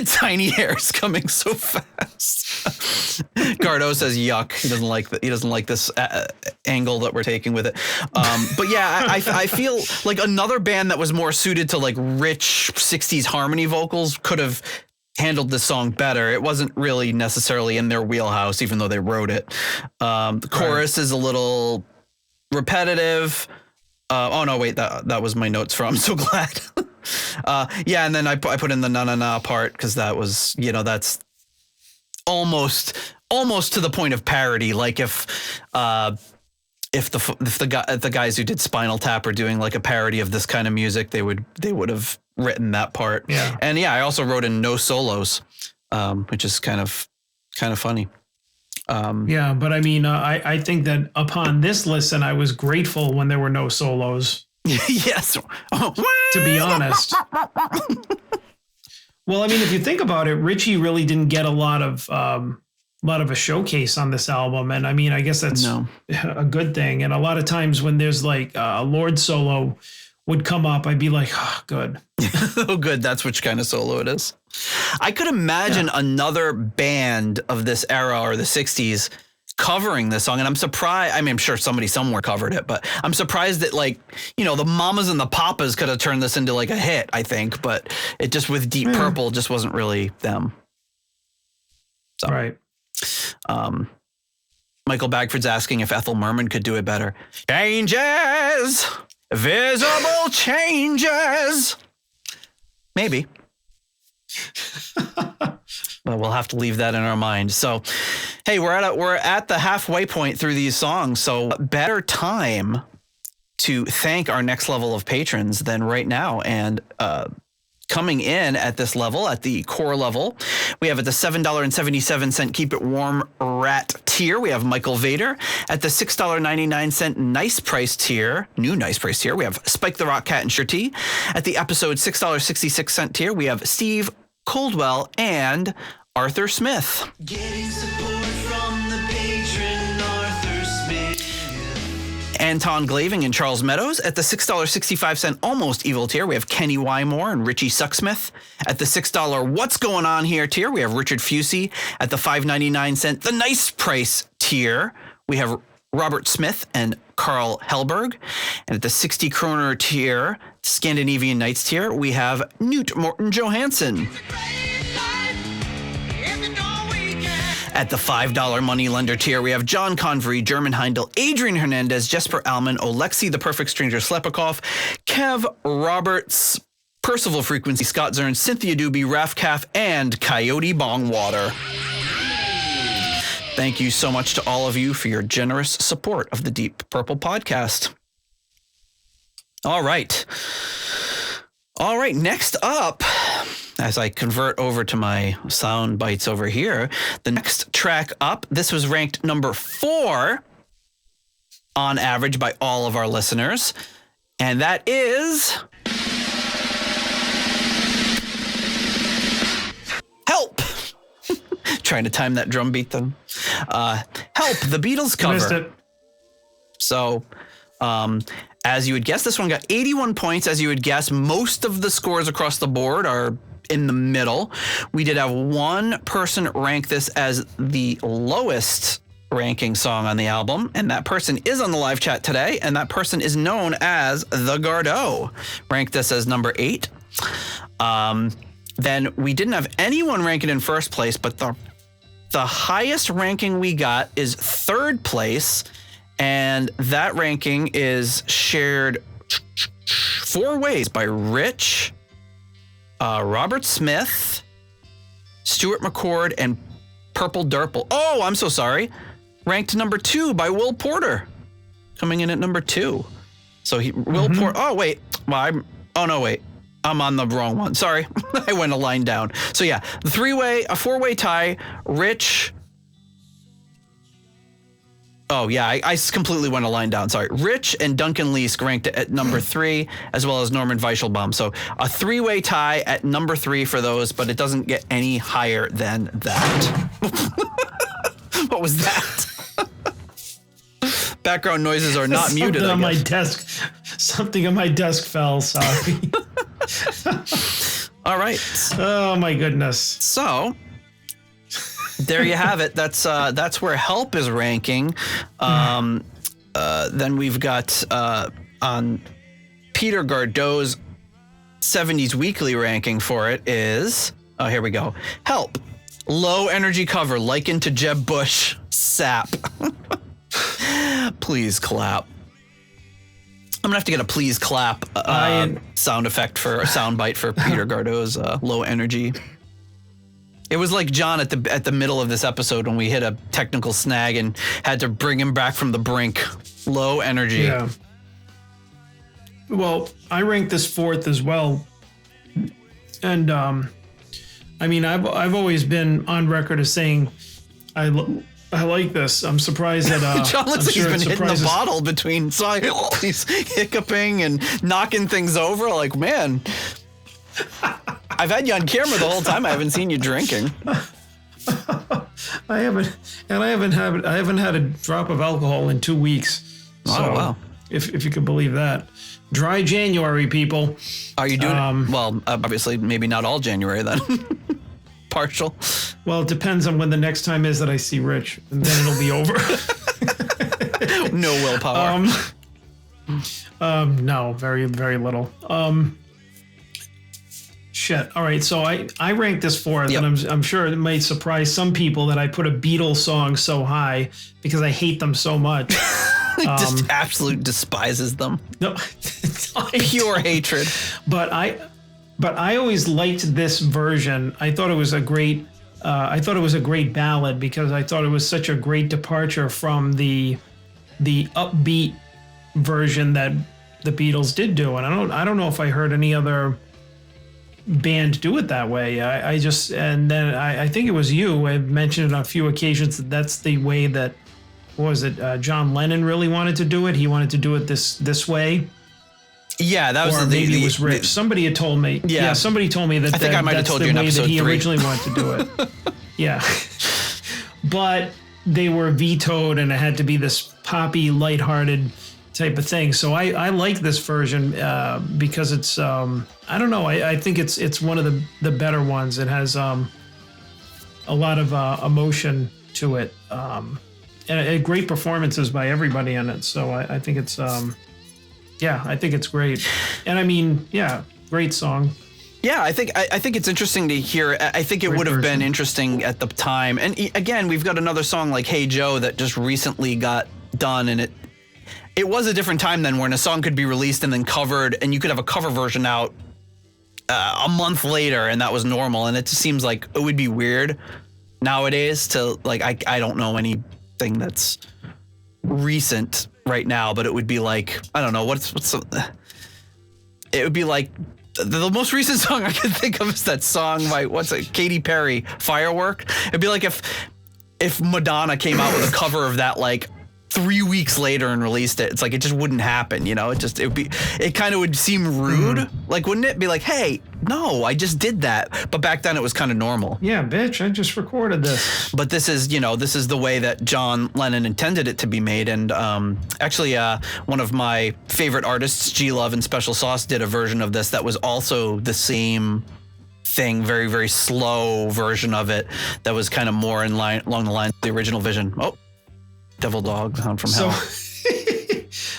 tiny hairs coming so fast. Gardo says yuck. He doesn't like this angle that we're taking with it. But yeah, I feel like another band that was more suited to like rich 60s harmony vocals could have handled this song better. It wasn't really necessarily in their wheelhouse, even though they wrote it. The chorus is a little repetitive. Oh no, wait, that was my notes from. I'm so glad. Yeah, and then I put in the na na na part because that was, that's almost to the point of parody. Like if the guys who did Spinal Tap are doing like a parody of this kind of music, they would have written that part. Yeah. And yeah, I also wrote in no solos, which is kind of funny. Yeah, but I mean, I think that upon this listen, I was grateful when there were no solos. Yes. To be honest. Well, I mean, if you think about it, Ritchie really didn't get a lot of a showcase on this album. And I mean, I guess that's a good thing. And a lot of times when there's like a Lord solo would come up, I'd be like, oh, good. Oh, good. That's which kind of solo it is. I could imagine another band of this era or the 60s covering this song. And I'm surprised. I mean, I'm sure somebody somewhere covered it, but I'm surprised that like, the Mamas and the Papas could have turned this into like a hit, I think. But it just with Deep Purple just wasn't really them. So. Right. Michael Bagford's asking if Ethel Merman could do it better. Changes. Visible changes. Maybe. But we'll have to leave that in our mind. So, hey, we're at the halfway point through these songs. So better time to thank our next level of patrons than right now. And coming in at this level, at the core level, we have at the $7.77 Keep It Warm Rat tier, we have Michael Vader. At the $6.99 Nice Price tier, new Nice Price tier, we have Spike the Rock Cat and Shirty. At the episode $6.66 tier, we have Steve Coldwell and Arthur Smith. Getting support from the patron Arthur Smith. Anton Glaving and Charles Meadows. At the $6.65 Almost Evil tier, we have Kenny Wymore and Richie Sucksmith. At the $6 What's Going On Here tier, we have Richard Fusey. At the $5.99 The Nice Price tier, we have Robert Smith and Carl Hellberg. And at the 60 kroner tier, Scandinavian Nights tier, we have Newt Morton Johansson. At the $5 Moneylender tier, we have John Convery, German Heindel, Adrian Hernandez, Jesper Alman, Alexi, The Perfect Stranger Slepikov, Kev Roberts, Percival Frequency, Scott Zern, Cynthia Doobie, Raf Calf, and Coyote Bongwater. Thank you so much to all of you for your generous support of the Deep Purple podcast. All right. Next up, as I convert over to my sound bites over here, the next track up, this was ranked number 4 on average by all of our listeners. And that is Help. Trying to time that drum beat then. Help, the Beatles cover. Missed it. So, as you would guess, this one got 81 points. As you would guess, most of the scores across the board are in the middle. We did have one person rank this as the lowest ranking song on the album, and that person is on the live chat today, and that person is known as The Gardeau. Ranked this as number 8. Then we didn't have anyone rank it in first place, but the highest ranking we got is 3rd place, and that ranking is shared 4 ways by Rich, Robert Smith, Stuart McCord, and Purple Durple. Oh, I'm so sorry. Ranked number 2 by Will Porter, coming in at number 2. So Will Porter. Oh wait, well, I'm on the wrong one. Sorry, I went a line down. So yeah, a 4-way tie. Rich. Oh yeah, I completely went a line down. Sorry, Rich and Duncan Leask ranked at number 3, as well as Norman Weichelbaum. So a 3-way tie at number 3 for those, but it doesn't get any higher than that. What was that? Background noises are not muted. On my desk, something on my desk fell. Sorry. All right. Oh my goodness. So there you have it. That's where Help is ranking. Then we've got on Peter Gardeau's 70s Weekly ranking for it is, oh, here we go. Help. Low energy cover likened to Jeb Bush. Sap. Please clap. I'm gonna have to get a please clap sound effect for a sound bite for Peter Gardeau's low energy. It was like John at the middle of this episode when we hit a technical snag and had to bring him back from the brink. Low energy. Yeah. Well, I ranked this 4th as well, and I mean, I've always been on record as saying I like this. I'm surprised that John looks like he's been hitting the bottle between he's hiccuping and knocking things over. Like, man, I've had you on camera the whole time. I haven't seen you drinking. I haven't had a drop of alcohol in 2 weeks. So, oh wow! If you could believe that. Dry January, people. Are you doing it? Well, obviously, maybe not all January then. Partial. Well, it depends on when the next time is that I see Rich, and then it'll be over. No willpower. No, very, very little. Shit. All right, so I ranked this 4th, Yep. and I'm sure it might surprise some people that I put a Beatles song so high because I hate them so much. Just absolute despises them. No, Pure hatred. But I always liked this version. I thought it was a great ballad because I thought it was such a great departure from the upbeat version that the Beatles did do. And I don't know if I heard any other band do it that way. I think it was you. I mentioned it on a few occasions that that's the way that, what was it? John Lennon really wanted to do it. He wanted to do it this way. Yeah, that was or maybe it was Rich. Somebody had told me. Yeah, somebody told me that. I think I might have told you in episode 3. He originally wanted to do it. Yeah, but they were vetoed, and it had to be this poppy, lighthearted type of thing. So I like this version because it's I don't know. I think it's one of the better ones. It has a lot of emotion to it, and great performances by everybody in it. So I think it's. Yeah, I think it's great. And I mean, yeah, great song. Yeah, I think it's interesting to hear. I think it would have been interesting at the time. And again, we've got another song like Hey Joe that just recently got done, and it was a different time then when a song could be released and then covered, and you could have a cover version out a month later, and that was normal. And it just seems like it would be weird nowadays to like, I don't know anything that's recent right now, but it would be like, I don't know, it would be like the most recent song I can think of is that song by, Katy Perry, Firework. It'd be like if Madonna came out with a cover of that like 3 weeks later and released it. It's like, it just wouldn't happen, you know? It kind of would seem rude. Like, wouldn't it be like, hey, no, I just did that. But back then it was kind of normal. Yeah, bitch, I just recorded this. But this is the way that John Lennon intended it to be made. And actually, one of my favorite artists, G Love and Special Sauce, did a version of this that was also the same thing, very, very slow version of it that was kind of more along the lines of the original vision. Oh, Devil Dog, Hound from Hell.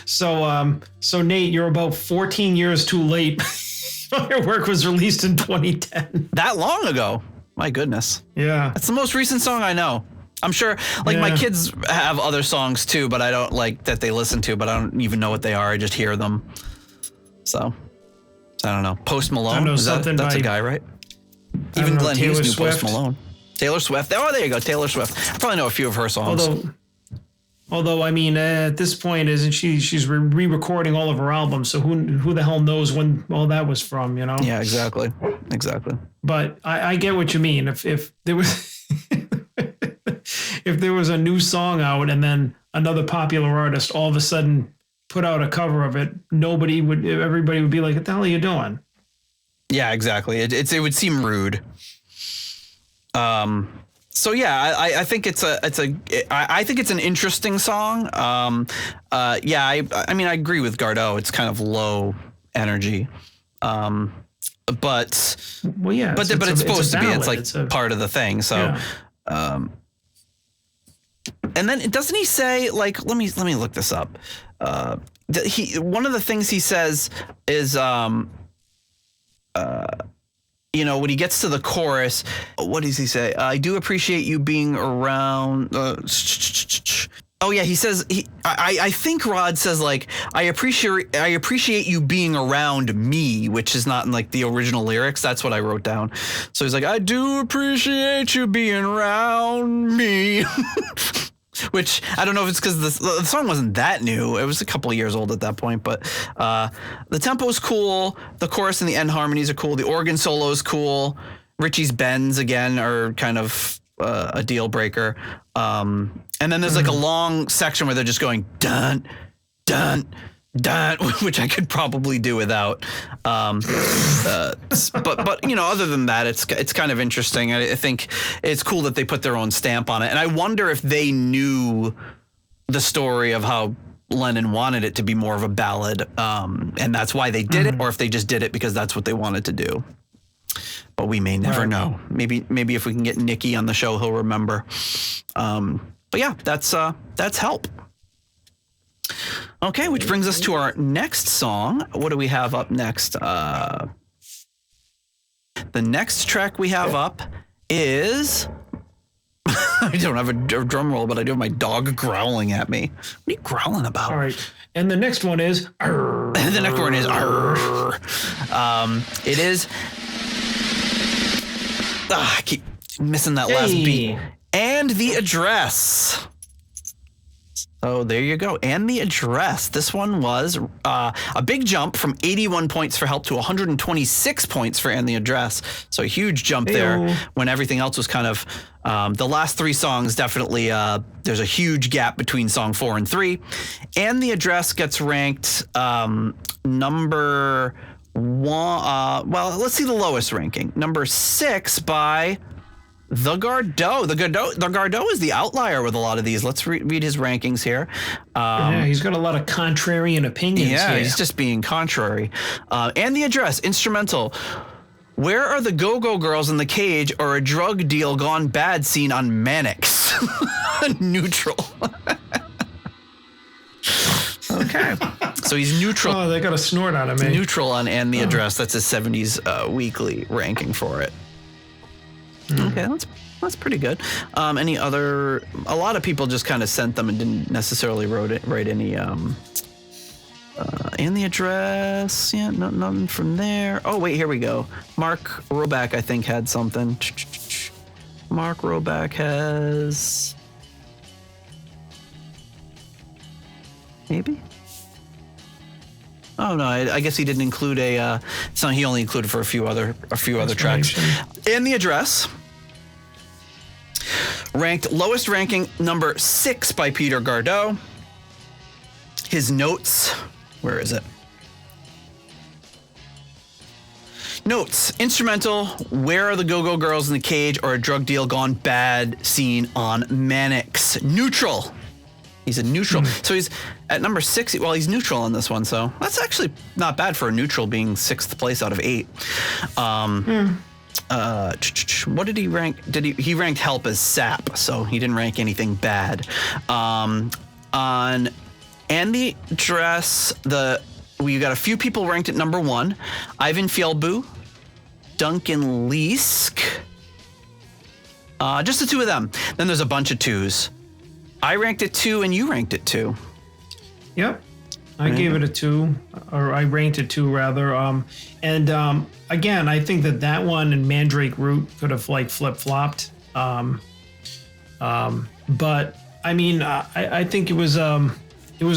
So Nate, you're about 14 years too late. Firework was released in 2010. That long ago? My goodness. Yeah. That's the most recent song I know. I'm sure, my kids have other songs too, but I don't like that they listen to, but I don't even know what they are. I just hear them. So, I don't know. Post Malone? That's a guy, right? Even Glenn Hughes knew Post Malone. Taylor Swift. Oh, there you go. Taylor Swift. I probably know a few of her songs. Although, I mean, at this point, isn't she's re-recording all of her albums, so who the hell knows when all that was from, you know? Yeah, exactly. But I get what you mean. If there was if there was a new song out and then another popular artist all of a sudden put out a cover of it, everybody would be like, what the hell are you doing? Yeah, exactly. It would seem rude. So yeah, I think I think it's an interesting song. I mean, I agree with Gardot. It's kind of low energy. But it's supposed to be. It's like part of the thing. So, and then doesn't he say, like, let me look this up. One of the things he says is when he gets to the chorus, what does he say? I do appreciate you being around. Oh yeah, he says I think Rod says like I appreciate you being around me, which is not in like the original lyrics. That's what I wrote down. So he's like, I do appreciate you being around me. Which I don't know if it's because the song wasn't that new. It was a couple of years old at that point, but the tempo's cool. The chorus and the end harmonies are cool. The organ solo's cool. Ritchie's bends again are kind of a deal breaker. And then there's like a long section where they're just going dun dun dun, which I could probably do without. But other than that, it's kind of interesting. I think it's cool that they put their own stamp on it. And I wonder if they knew the story of how Lennon wanted it to be more of a ballad, and that's why they did it, or if they just did it because that's what they wanted to do. But we may never know. Maybe if we can get Nicky on the show, he'll remember. But yeah, that's Help. Okay, which brings us to our next song. What do we have up next? The next track we have up is... I don't have a drum roll, but I do have my dog growling at me. What are you growling about? All right. And the next one is... The next one is... It is... I keep missing that last beat. And the Address. So there you go. And the Address. This one was a big jump from 81 points for Help to 126 points for And the Address. So a huge jump there when everything else was kind of... the last three songs, definitely, there's a huge gap between song 4 and 3. And the Address gets ranked number 1. Well, let's see the lowest ranking. Number 6 by... The Gardot. The Gardot is the outlier with a lot of these. Let's read his rankings here. Yeah, he's got a lot of contrarian opinions. Yeah, here. He's just being contrary. And the Address, instrumental. Where are the go-go girls in the cage or a drug deal gone bad scene on Mannix? Neutral. Okay. So he's neutral. Oh, they got a snort out of me. Neutral on And the Address. That's his 70s weekly ranking for it. Okay, that's pretty good. Any other? A lot of people just kind of sent them and didn't necessarily write any. And the Address, yeah, nothing from there. Oh wait, here we go. Mark Roback, I think, had something. Mark Roback has maybe. Oh no, I guess he didn't include a. So he only included for a few other tracks. And the address ranked lowest ranking number 6 by Peter Gardot. His notes, where is it? Notes, instrumental, Where Are the Go-Go Girls in the Cage, or A Drug Deal Gone Bad Scene on Mannix. Neutral. He's a neutral. So he's at number 6. Well, he's neutral on this one, so that's actually not bad for a neutral being 6th place out of 8. What did he rank? He ranked Help as sap, so he didn't rank anything bad. On And the Address, we got a few people ranked at number 1. Ivan Fjellbu, Duncan Leask. Just the 2 of them. Then there's a bunch of 2s. I ranked it 2 and you ranked it 2. Yep. I gave it a 2, or I ranked it 2 rather. Again, I think that one and Mandrake Root could have like flip-flopped. But I mean, I think it was a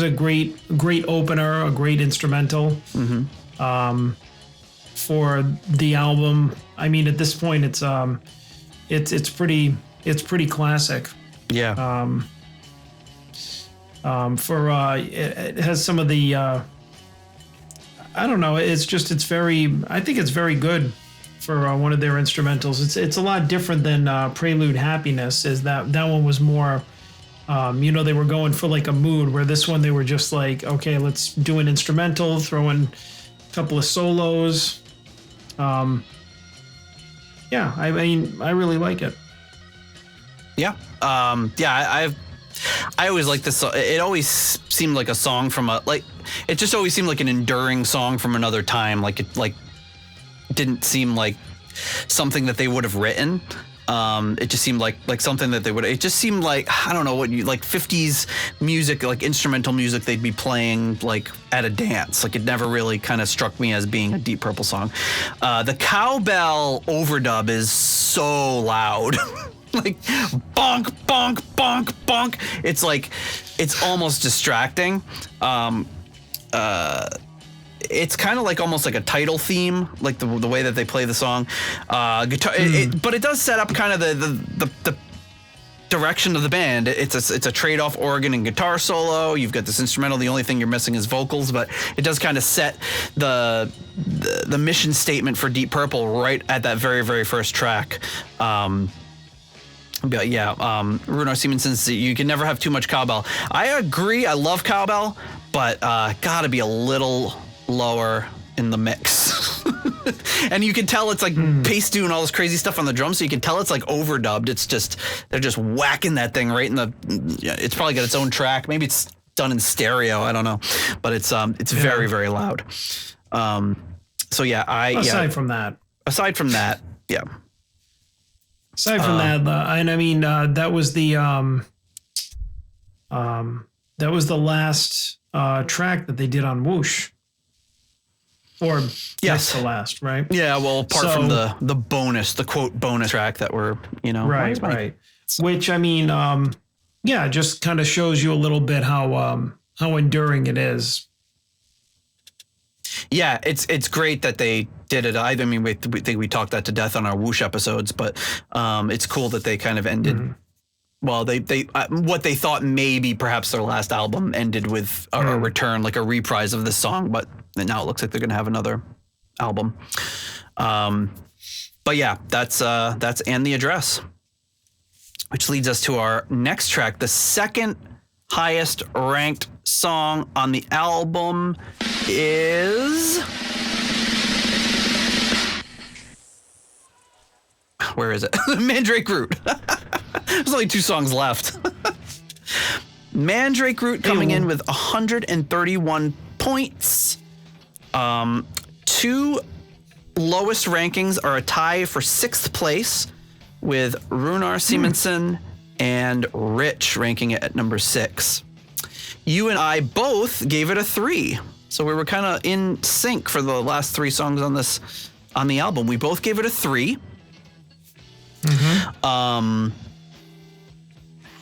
great opener, a great instrumental for the album. I mean, at this point, it's pretty classic. Yeah. It has some of the I don't know. I think it's very good for one of their instrumentals. It's a lot different than Prelude Happiness. Is that one was more. They were going for like a mood, where this one they were just like, okay, let's do an instrumental, throw in a couple of solos. I mean, I really like it. Yeah. I always liked this. It always seemed like a song from it just always seemed like an enduring song from another time. It didn't seem like something that they would have written. It just seemed like something that they would. It just seemed like, I don't know what you like 50s music, like instrumental music they'd be playing like at a dance. Like it never really kind of struck me as being a Deep Purple song. The cowbell overdub is so loud. Like bonk, bonk, bonk, bonk. It's almost distracting. It's kind of like almost like a title theme, like the way that they play the song. Guitar, but it does set up kind of the direction of the band. It's a trade-off organ and guitar solo. You've got this instrumental. The only thing you're missing is vocals, but it does kind of set the mission statement for Deep Purple right at that very, very first track. But yeah, Runar Simonson's You Can Never Have Too Much Cowbell. I agree. I love cowbell, but gotta be a little lower in the mix. And you can tell it's like Paice doing all this crazy stuff on the drums, so you can tell it's like overdubbed. It's just, they're just whacking that thing right in it's probably got its own track. Maybe it's done in stereo. I don't know. But it's very, very loud. So yeah, Aside from that, yeah. Aside from that, and I mean, that was the last track that they did on Whoosh. Or yes, the last, right? Yeah, well, apart from the bonus, the quote bonus track that were, right. Which I mean, just kind of shows you a little bit how enduring it is. Yeah, it's great that they did it. I mean, we think we talked that to death on our Whoosh episodes, but it's cool that they kind of ended. Mm-hmm. Well, they what they thought maybe perhaps their last album ended with a return, like a reprise of this song, but now it looks like they're going to have another album. But yeah, that's And the Address, which leads us to our next track, the second highest ranked song on the album is, where is it? Mandrake Root. There's only 2 songs left. Mandrake Root coming in with 131 points. 2 lowest rankings are a tie for 6th place, with Runar Simonson and Rich ranking it at number 6. You and I both gave it a 3. So we were kind of in sync for the last 3 songs on the album. We both gave it a 3. Mm-hmm. And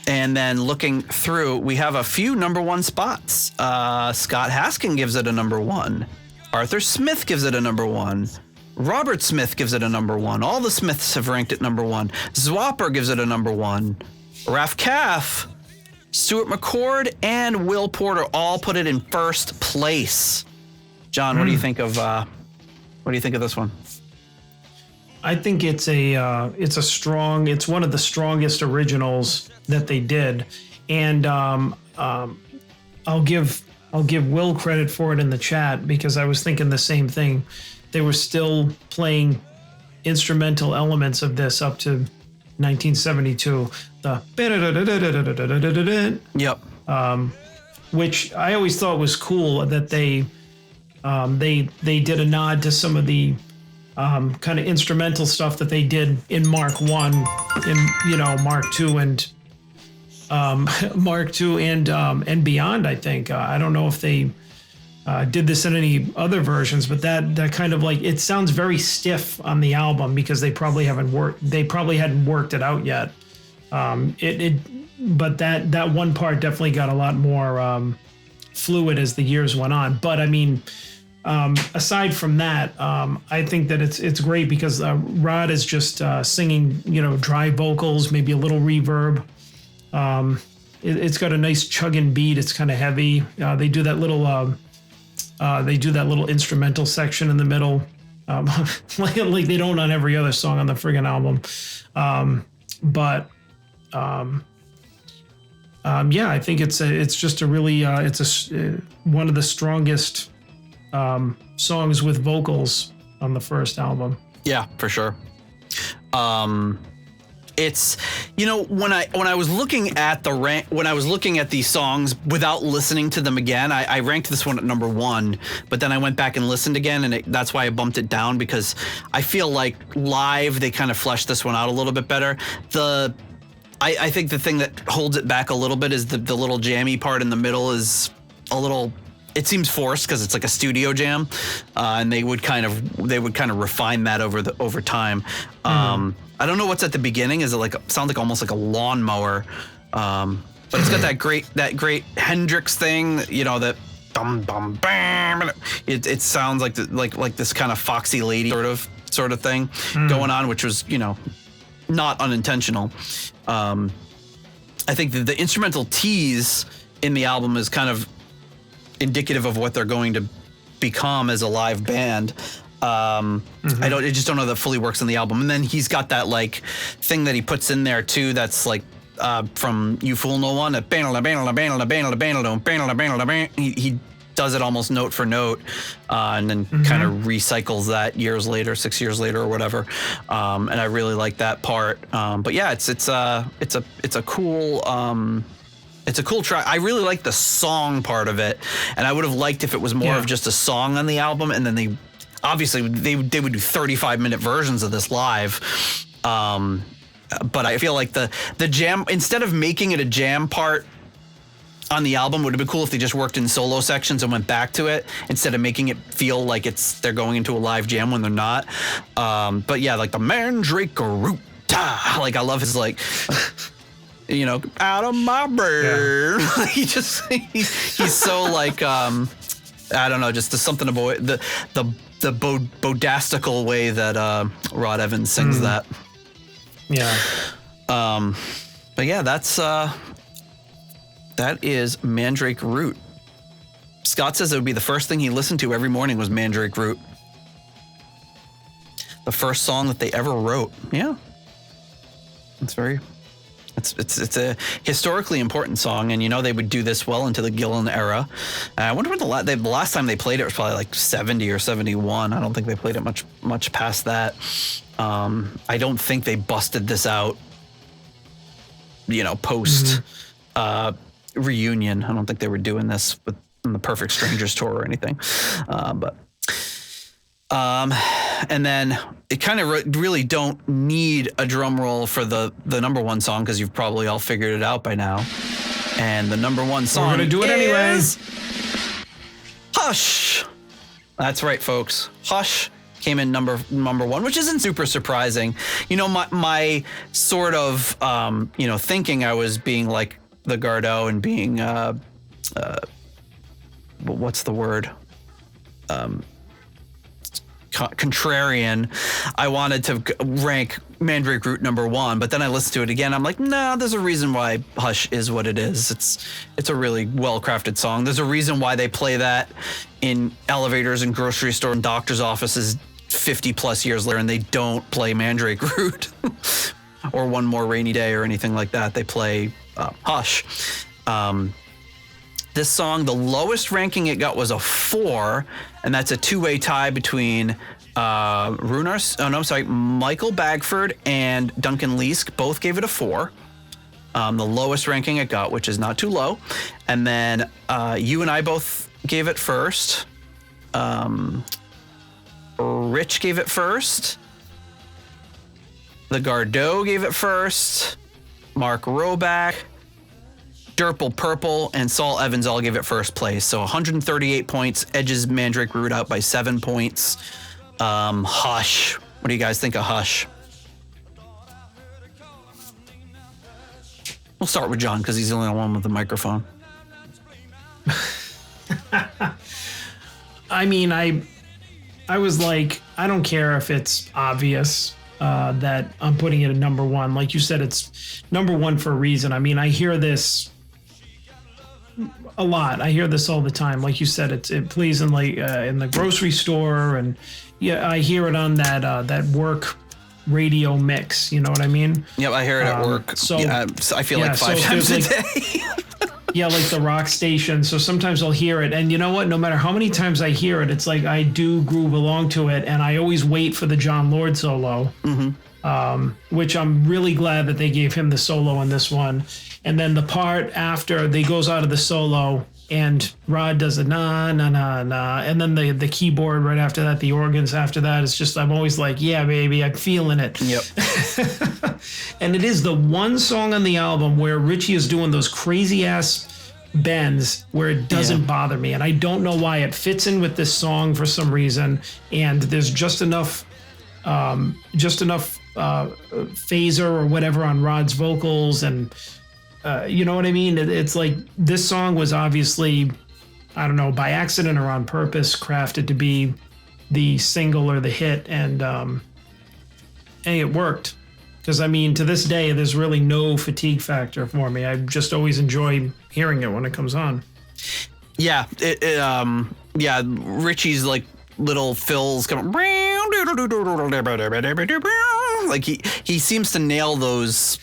then looking through, we have a few number one spots. Scott Haskin gives it a number one. Arthur Smith gives it a number one. Robert Smith gives it a number one. All the Smiths have ranked it number one. Zwapper gives it a number one. Raf Kaff, Stuart McCord, and Will Porter all put it in first place. John, what do you think of this one? I think it's one of the strongest originals that they did, and I'll give Will credit for it in the chat because I was thinking the same thing. They were still playing instrumental elements of this up to 1972. Yep. Which I always thought was cool that they did a nod to some of the kind of instrumental stuff that they did in Mark 1, in Mark 2 and Mark 2 and beyond. I think I don't know if they did this in any other versions, but that kind of like, it sounds very stiff on the album because they probably hadn't worked it out yet. But that one part definitely got a lot more fluid as the years went on. But I mean, aside from that, I think that it's great because Rod is just singing, dry vocals, maybe a little reverb. It's got a nice chugging beat. It's kind of heavy. They do that little instrumental section in the middle, like they don't on every other song on the friggin' album. Yeah, I think it's just a really one of the strongest songs with vocals on the first album. Yeah, for sure. It's when I was looking at these songs without listening to them again, I ranked this one at number one, but then I went back and listened again, and that's why I bumped it down, because I feel like live they kind of fleshed this one out a little bit better. I think the thing that holds it back a little bit is the little jammy part in the middle is a little. It seems forced because it's like a studio jam, and they would kind of refine that over time. I don't know what's at the beginning. Is it sounds like almost like a lawnmower, but it's got that great Hendrix thing. That bum bum bam. It sounds like this kind of foxy lady sort of thing going on, which was not unintentional. I think the instrumental tease in the album is kind of indicative of what they're going to become as a live band. I just don't know that fully works on the album. And then he's got that thing that he puts in there too. That's from You Fool No One. He does it almost note for note, and then kind of recycles that 6 years later or whatever. And I really like that part. But yeah, it's a cool. It's a cool track. I really like the song part of it, and I would have liked if it was more of just a song on the album, and then they would do 35-minute versions of this live. But I feel like the jam, instead of making it a jam part on the album, would have been cool if they just worked in solo sections and went back to it instead of making it feel like they're going into a live jam when they're not. But yeah, the Mandrake Root. I love his out of my brain. Yeah. He's so I don't know, just something about the bodastical way that Rod Evans sings that. Yeah. But yeah, that is Mandrake Root. Scott says it would be the first thing he listened to every morning was Mandrake Root. The first song that they ever wrote. Yeah. It's a historically important song, and they would do this well into the Gillan era. I wonder when the last time they played it was probably 70 or 71. I don't think they played it much past that. I don't think they busted this out, post reunion. I don't think they were doing this on the Perfect Strangers tour or anything. And then it kind of really don't need a drum roll for the number one song, because you've probably all figured it out by now. And the number one song, we're gonna do it anyways. Hush. That's right, folks. Hush came in number one, which isn't super surprising. You know, my sort of thinking I was being like the Gardot and being what's the word? Contrarian. I wanted to rank Mandrake Root number one, but then I listened to it again. I'm like, no, there's a reason why Hush is what it is. It's a really well-crafted song. There's a reason why they play that in elevators and grocery store and doctor's offices 50 plus years later, and they don't play Mandrake Root or One More Rainy Day or anything like that. They play Hush. This song, the lowest ranking it got was a 4, and that's a two-way tie between Michael Bagford and Duncan Leask. Both gave it a 4. The lowest ranking it got, which is not too low. And then you and I both gave it first. Rich gave it first. The Gardot gave it first. Mark Roback, Durple Purple, and Saul Evans all gave it first place. So 138 points, edges Mandrake Root out by 7 points. Hush. What do you guys think of Hush? We'll start with John because he's the only one with the microphone. I mean, I was like, I don't care if it's obvious that I'm putting it at number one. Like you said, it's number one for a reason. I mean, I hear this a lot. I hear this all the time. Like you said, it plays in like in the grocery store, and yeah, I hear it on that work radio mix. You know what I mean? Yep, I hear it at work. So yeah, I feel like 5 times a day. Yeah, like the rock station. So sometimes I'll hear it, and you know what? No matter how many times I hear it, it's like I do groove along to it, and I always wait for the John Lord solo, which I'm really glad that they gave him the solo on this one. And then the part after they goes out of the solo, and Rod does a na na na na, and then the keyboard right after that, the organs after that. It's just I'm always like, yeah, baby, I'm feeling it. Yep. And it is the one song on the album where Ritchie is doing those crazy ass bends where it doesn't bother me, and I don't know why. It fits in with this song for some reason, and there's just enough phaser or whatever on Rod's vocals, and you know what I mean? It's like this song was obviously, I don't know, by accident or on purpose, crafted to be the single or the hit, and it worked. Because, I mean, to this day, there's really no fatigue factor for me. I just always enjoy hearing it when it comes on. Yeah, Ritchie's like little fills coming, like he seems to nail those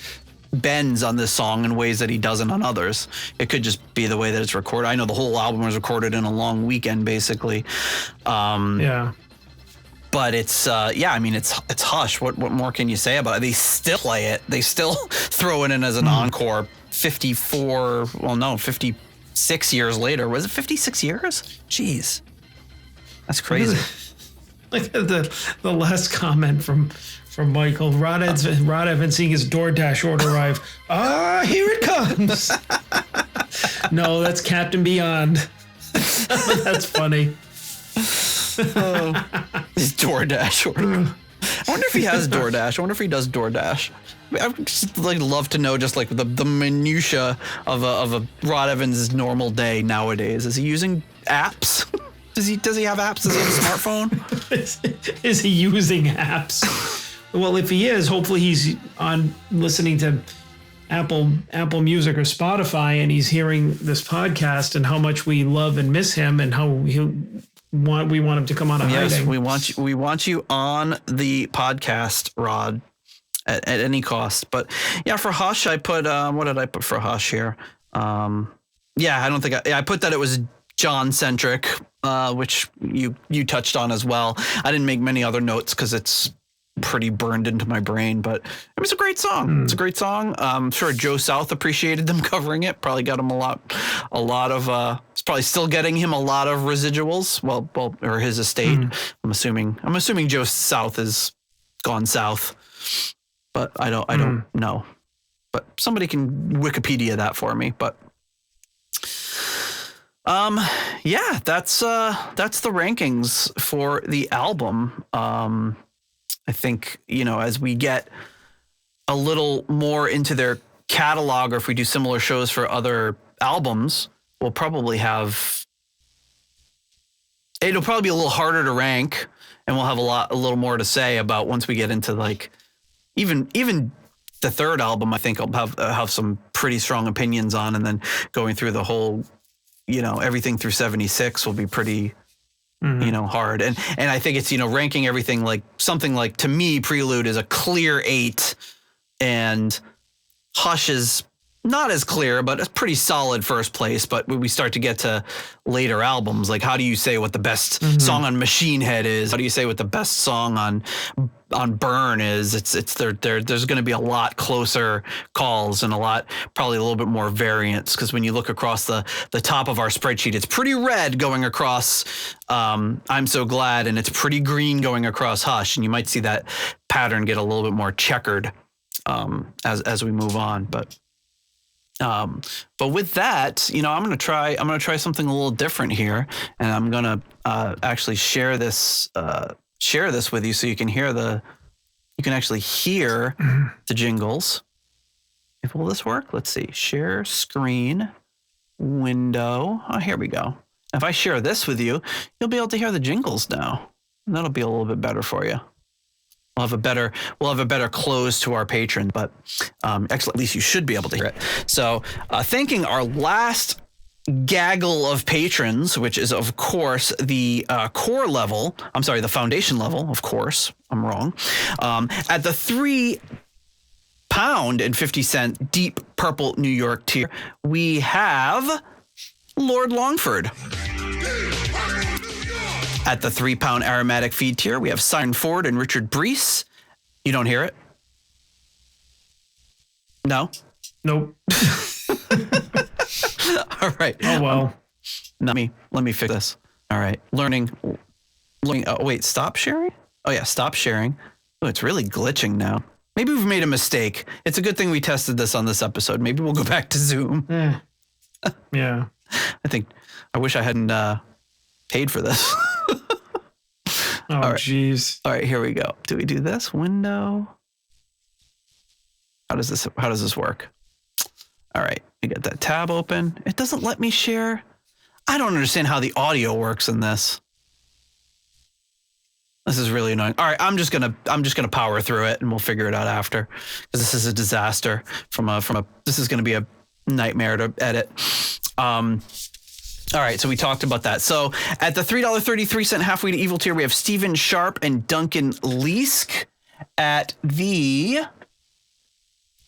bends on this song in ways that he doesn't on others. It could just be the way that it's recorded. I know the whole album was recorded in a long weekend, basically. But it's I mean, it's Hush. What more can you say about it? They still play it. They still throw it in as an encore 56 years later. Was it 56 years? Jeez. That's crazy. Look at the last comment from Michael. Rod Evans seeing his DoorDash order arrive. Here it comes. No, that's Captain Beyond. That's funny. His DoorDash order. I wonder if he has DoorDash. I wonder if he does DoorDash. I would just like love to know just like the minutia of a Rod Evans' normal day nowadays. Is he using apps? Does he have apps? Does he have a smartphone? Is he using apps? Well, if he is, hopefully he's on listening to Apple Music or Spotify, and he's hearing this podcast and how much we love and miss him, and how we want him to come on a hiding. Yes, we want you on the podcast, Rod, at any cost. But yeah, for Hush, I put what did I put for Hush here? I don't think I put that it was John centric, which you touched on as well. I didn't make many other notes because it's pretty burned into my brain, but it was a great song. It's a great song. I'm sure Joe South appreciated them covering it. Probably got him a lot of it's probably still getting him a lot of residuals. Well, or his estate. I'm assuming Joe South has gone south, but I don't know. But somebody can Wikipedia that for me. But Yeah, that's the rankings for the album. I think, as we get a little more into their catalog, or if we do similar shows for other albums, we'll probably it'll probably be a little harder to rank, and we'll have a little more to say about once we get into like even the third album. I think I'll have some pretty strong opinions on, and then going through the whole, everything through 76 will be pretty, hard. And I think it's, ranking everything like something like, to me, Prelude is a clear 8, and Hush is not as clear, but a pretty solid first place. But when we start to get to later albums, like how do you say what the best song on Machine Head is? How do you say what the best song on Burn is? There's going to be a lot closer calls and probably a little bit more variance, because when you look across the top of our spreadsheet, it's pretty red going across I'm So Glad, and it's pretty green going across Hush, and you might see that pattern get a little bit more checkered as we move on. But with that, I'm going to try something a little different here, and I'm going to actually share this with you so you can actually hear the jingles. Will this work? Let's see. Share screen window. Oh, here we go. If I share this with you, you'll be able to hear the jingles now, and that'll be a little bit better for you. We'll have a better close to our patron, but excellent. At least you should be able to hear it. So thanking our last gaggle of patrons, which is of course the core level. I'm sorry, the foundation level. Of course, I'm wrong. At the £3.50 Deep Purple New York tier, we have Lord Longford. At the £3 aromatic feed tier, we have Siren Ford and Richard Brees. You don't hear it? No? Nope. All right. Oh, well. Let me fix this. All right. Learning. Oh, wait, stop sharing? Oh, yeah, stop sharing. Oh, it's really glitching now. Maybe we've made a mistake. It's a good thing we tested this on this episode. Maybe we'll go back to Zoom. Yeah. I wish I hadn't paid for this. Oh, jeez. All right, here we go. Do we do this window? How does this work? All right, we get that tab open. It doesn't let me share. I don't understand how the audio works in this. This is really annoying. All right, I'm just gonna power through it, and we'll figure it out after, because this is a disaster. This is gonna be a nightmare to edit. All right, so we talked about that. So at the $3.33 halfway to evil tier, we have Stephen Sharp and Duncan Leask. At the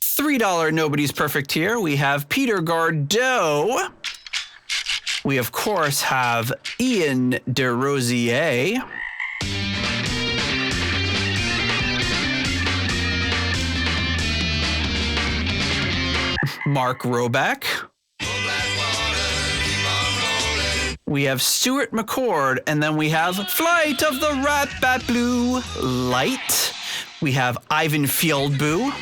$3 Nobody's Perfect tier, we have Peter Gardeau. We, of course, have Ian DeRosier. Mark Roback. We have Stuart McCord, and then we have Flight of the Rat Bat Blue Light. We have Ivan Fieldboo.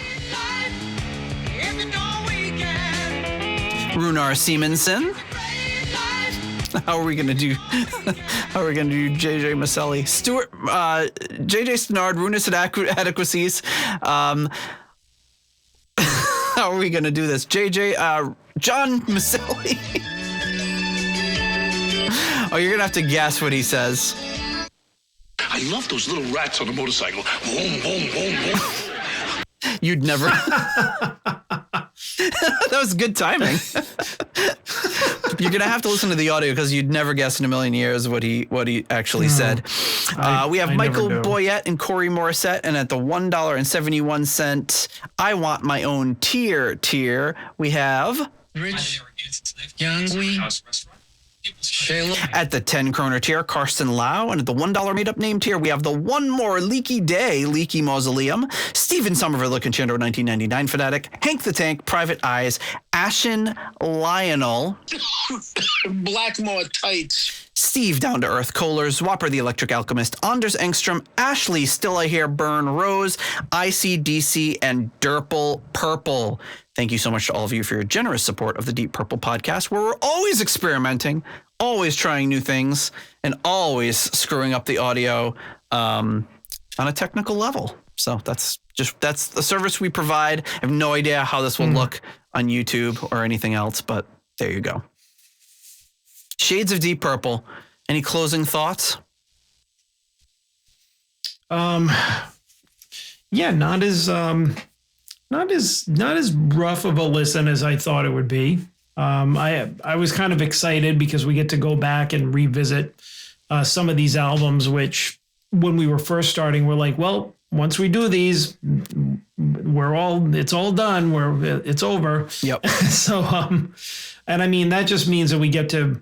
Runar Simonson. How are we gonna do JJ Maselli? Stuart, JJ Stannard, Runas Adequacies. How are we gonna do this? John Maselli. Oh, you're going to have to guess what he says. I love those little rats on the motorcycle. Boom, boom, boom, boom. You'd never. That was good timing. You're going to have to listen to the audio, because you'd never guess in a million years what he actually said. We have Michael Boyette and Corey Morissette. And at the $1.71 I Want My Own tier, we have Rich Youngwe. At the 10 kroner tier, Karsten Lau. And at the $1 made-up name tier, we have the One More Leaky Day, Leaky Mausoleum, Stephen Somerville, Conchando 1999 Fanatic, Hank the Tank, Private Eyes, Ashen Lionel, Blackmore Tights, Steve Down to Earth Kohlers, Whopper the Electric Alchemist, Anders Engstrom, Ashley Still I Hear Burn Rose, ICDC, and Derple Purple. Thank you so much to all of you for your generous support of the Deep Purple podcast, where we're always experimenting, always trying new things, and always screwing up the audio on a technical level. So that's the service we provide. I have no idea how this will look on YouTube or anything else, but there you go. Shades of Deep Purple. Any closing thoughts? Yeah, not as rough of a listen as I thought it would be. I was kind of excited because we get to go back and revisit some of these albums, which when we were first starting, we're like, well, once we do these, it's all done. It's over. Yep. So, and I mean, that just means that we get to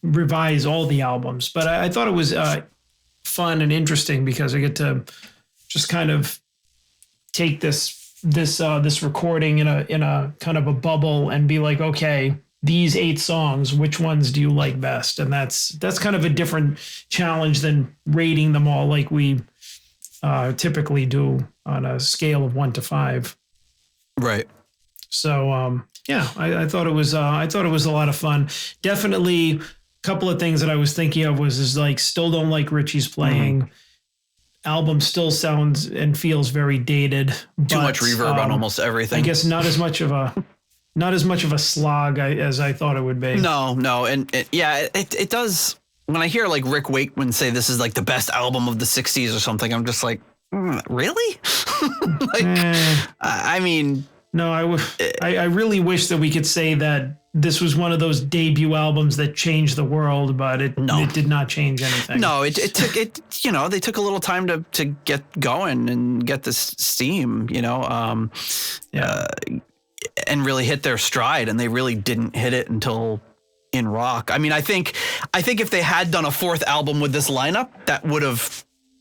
revise all the albums. But I thought it was fun and interesting because I get to just kind of take this recording in a kind of a bubble and be like, okay, these 8 songs, which ones do you like best? And that's kind of a different challenge than rating them all like we typically do on a scale of 1 to 5. Right. So yeah, I thought it was a lot of fun. Definitely a couple of things that I was thinking of is like, still don't like Ritchie's playing. Album still sounds and feels very dated. Too much reverb on almost everything. I guess not as much of a slog as I thought it would be. No. And it does. When I hear like Rick Wakeman say this is like the best album of the 60s or something, I'm just like, really? I mean, no, I really wish that we could say that this was one of those debut albums that changed the world, but it did not change anything. No, it took they took a little time to get going and get this steam, and really hit their stride, and they really didn't hit it until In Rock. I mean, I think if they had done a 4th album with this lineup,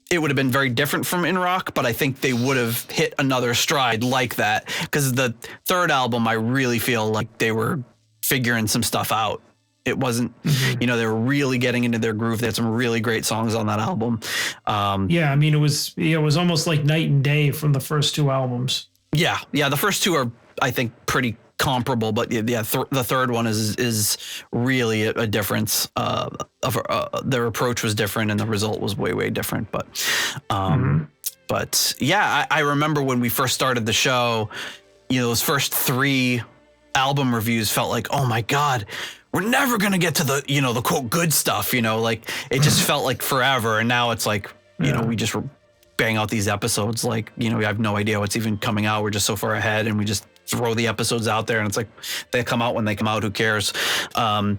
it would have been very different from In Rock, but I think they would have hit another stride like that, because the 3rd album, I really feel like they were figuring some stuff out. It wasn't, they were really getting into their groove. They had some really great songs on that album. I mean, it was almost like night and day from the first 2 albums. Yeah. The first 2 are, I think, pretty comparable, but the 3rd one is really a difference. Their approach was different and the result was way, way different. But I remember when we first started the show, those first 3 album reviews felt like, oh my God, we're never going to get to the quote good stuff, like it just felt like forever. And now it's like, we just bang out these episodes. Like, we have no idea what's even coming out. We're just so far ahead and we just throw the episodes out there and it's like, they come out when they come out, who cares? So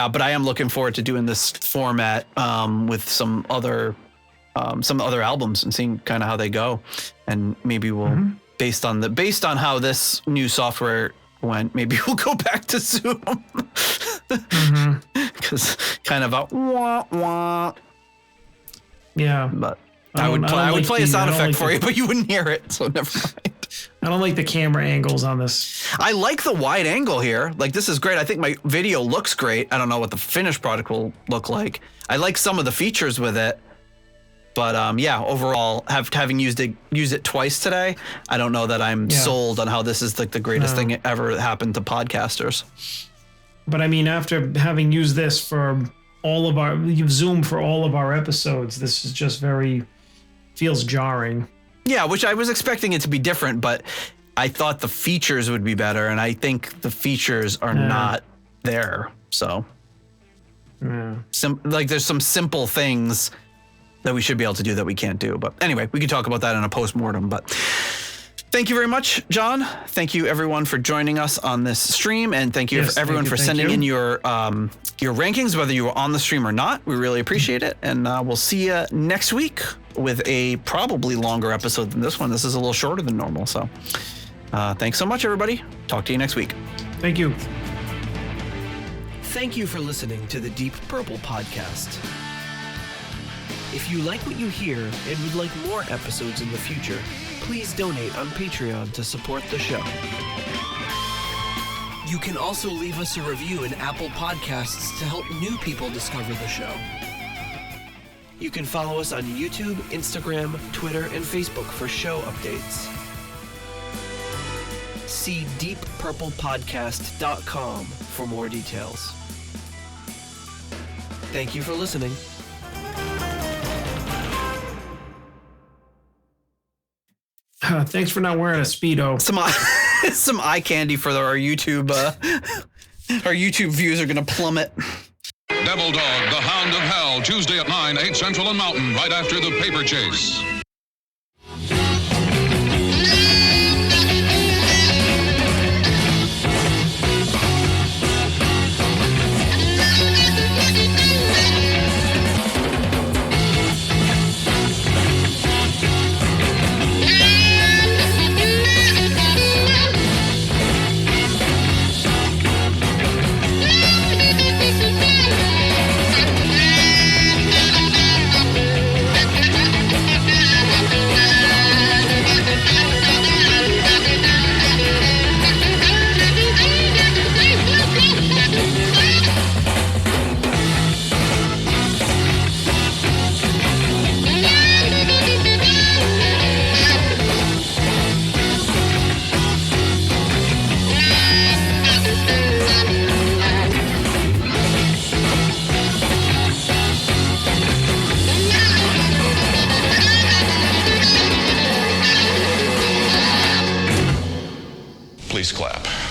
but I am looking forward to doing this format with some other albums and seeing kind of how they go. And maybe we'll, based on how this new software went, maybe we'll go back to Zoom. Because kind of a wah wah. Yeah. But I would play a sound effect for you, but you wouldn't hear it, so never mind. I don't like the camera angles on this. I like the wide angle here. Like, this is great. I think my video looks great. I don't know what the finished product will look like. I like some of the features with it. But overall, having used it twice today, I don't know that I'm sold on how this is like the greatest thing ever happened to podcasters. But I mean, after having used this for Zoom for all of our episodes, this is just feels jarring. Yeah, which I was expecting it to be different, but I thought the features would be better, and I think the features are not there. So, there's some simple things that we should be able to do that we can't do. But anyway, we can talk about that in a post-mortem. But thank you very much, John. Thank you, everyone, for joining us on this stream. And thank you everyone for sending in your rankings, whether you were on the stream or not. We really appreciate it. And we'll see you next week with a probably longer episode than this one. This is a little shorter than normal. So thanks so much, everybody. Talk to you next week. Thank you. Thank you for listening to the Deep Purple podcast. If you like what you hear and would like more episodes in the future, please donate on Patreon to support the show. You can also leave us a review in Apple Podcasts to help new people discover the show. You can follow us on YouTube, Instagram, Twitter, and Facebook for show updates. See deeppurplepodcast.com for more details. Thank you for listening. Thanks for not wearing a Speedo. Some eye candy for our YouTube. Our YouTube views are going to plummet. Devil Dog, the Hound of Hell, Tuesday at 9, 8 Central and Mountain, right after the paper chase. Please clap.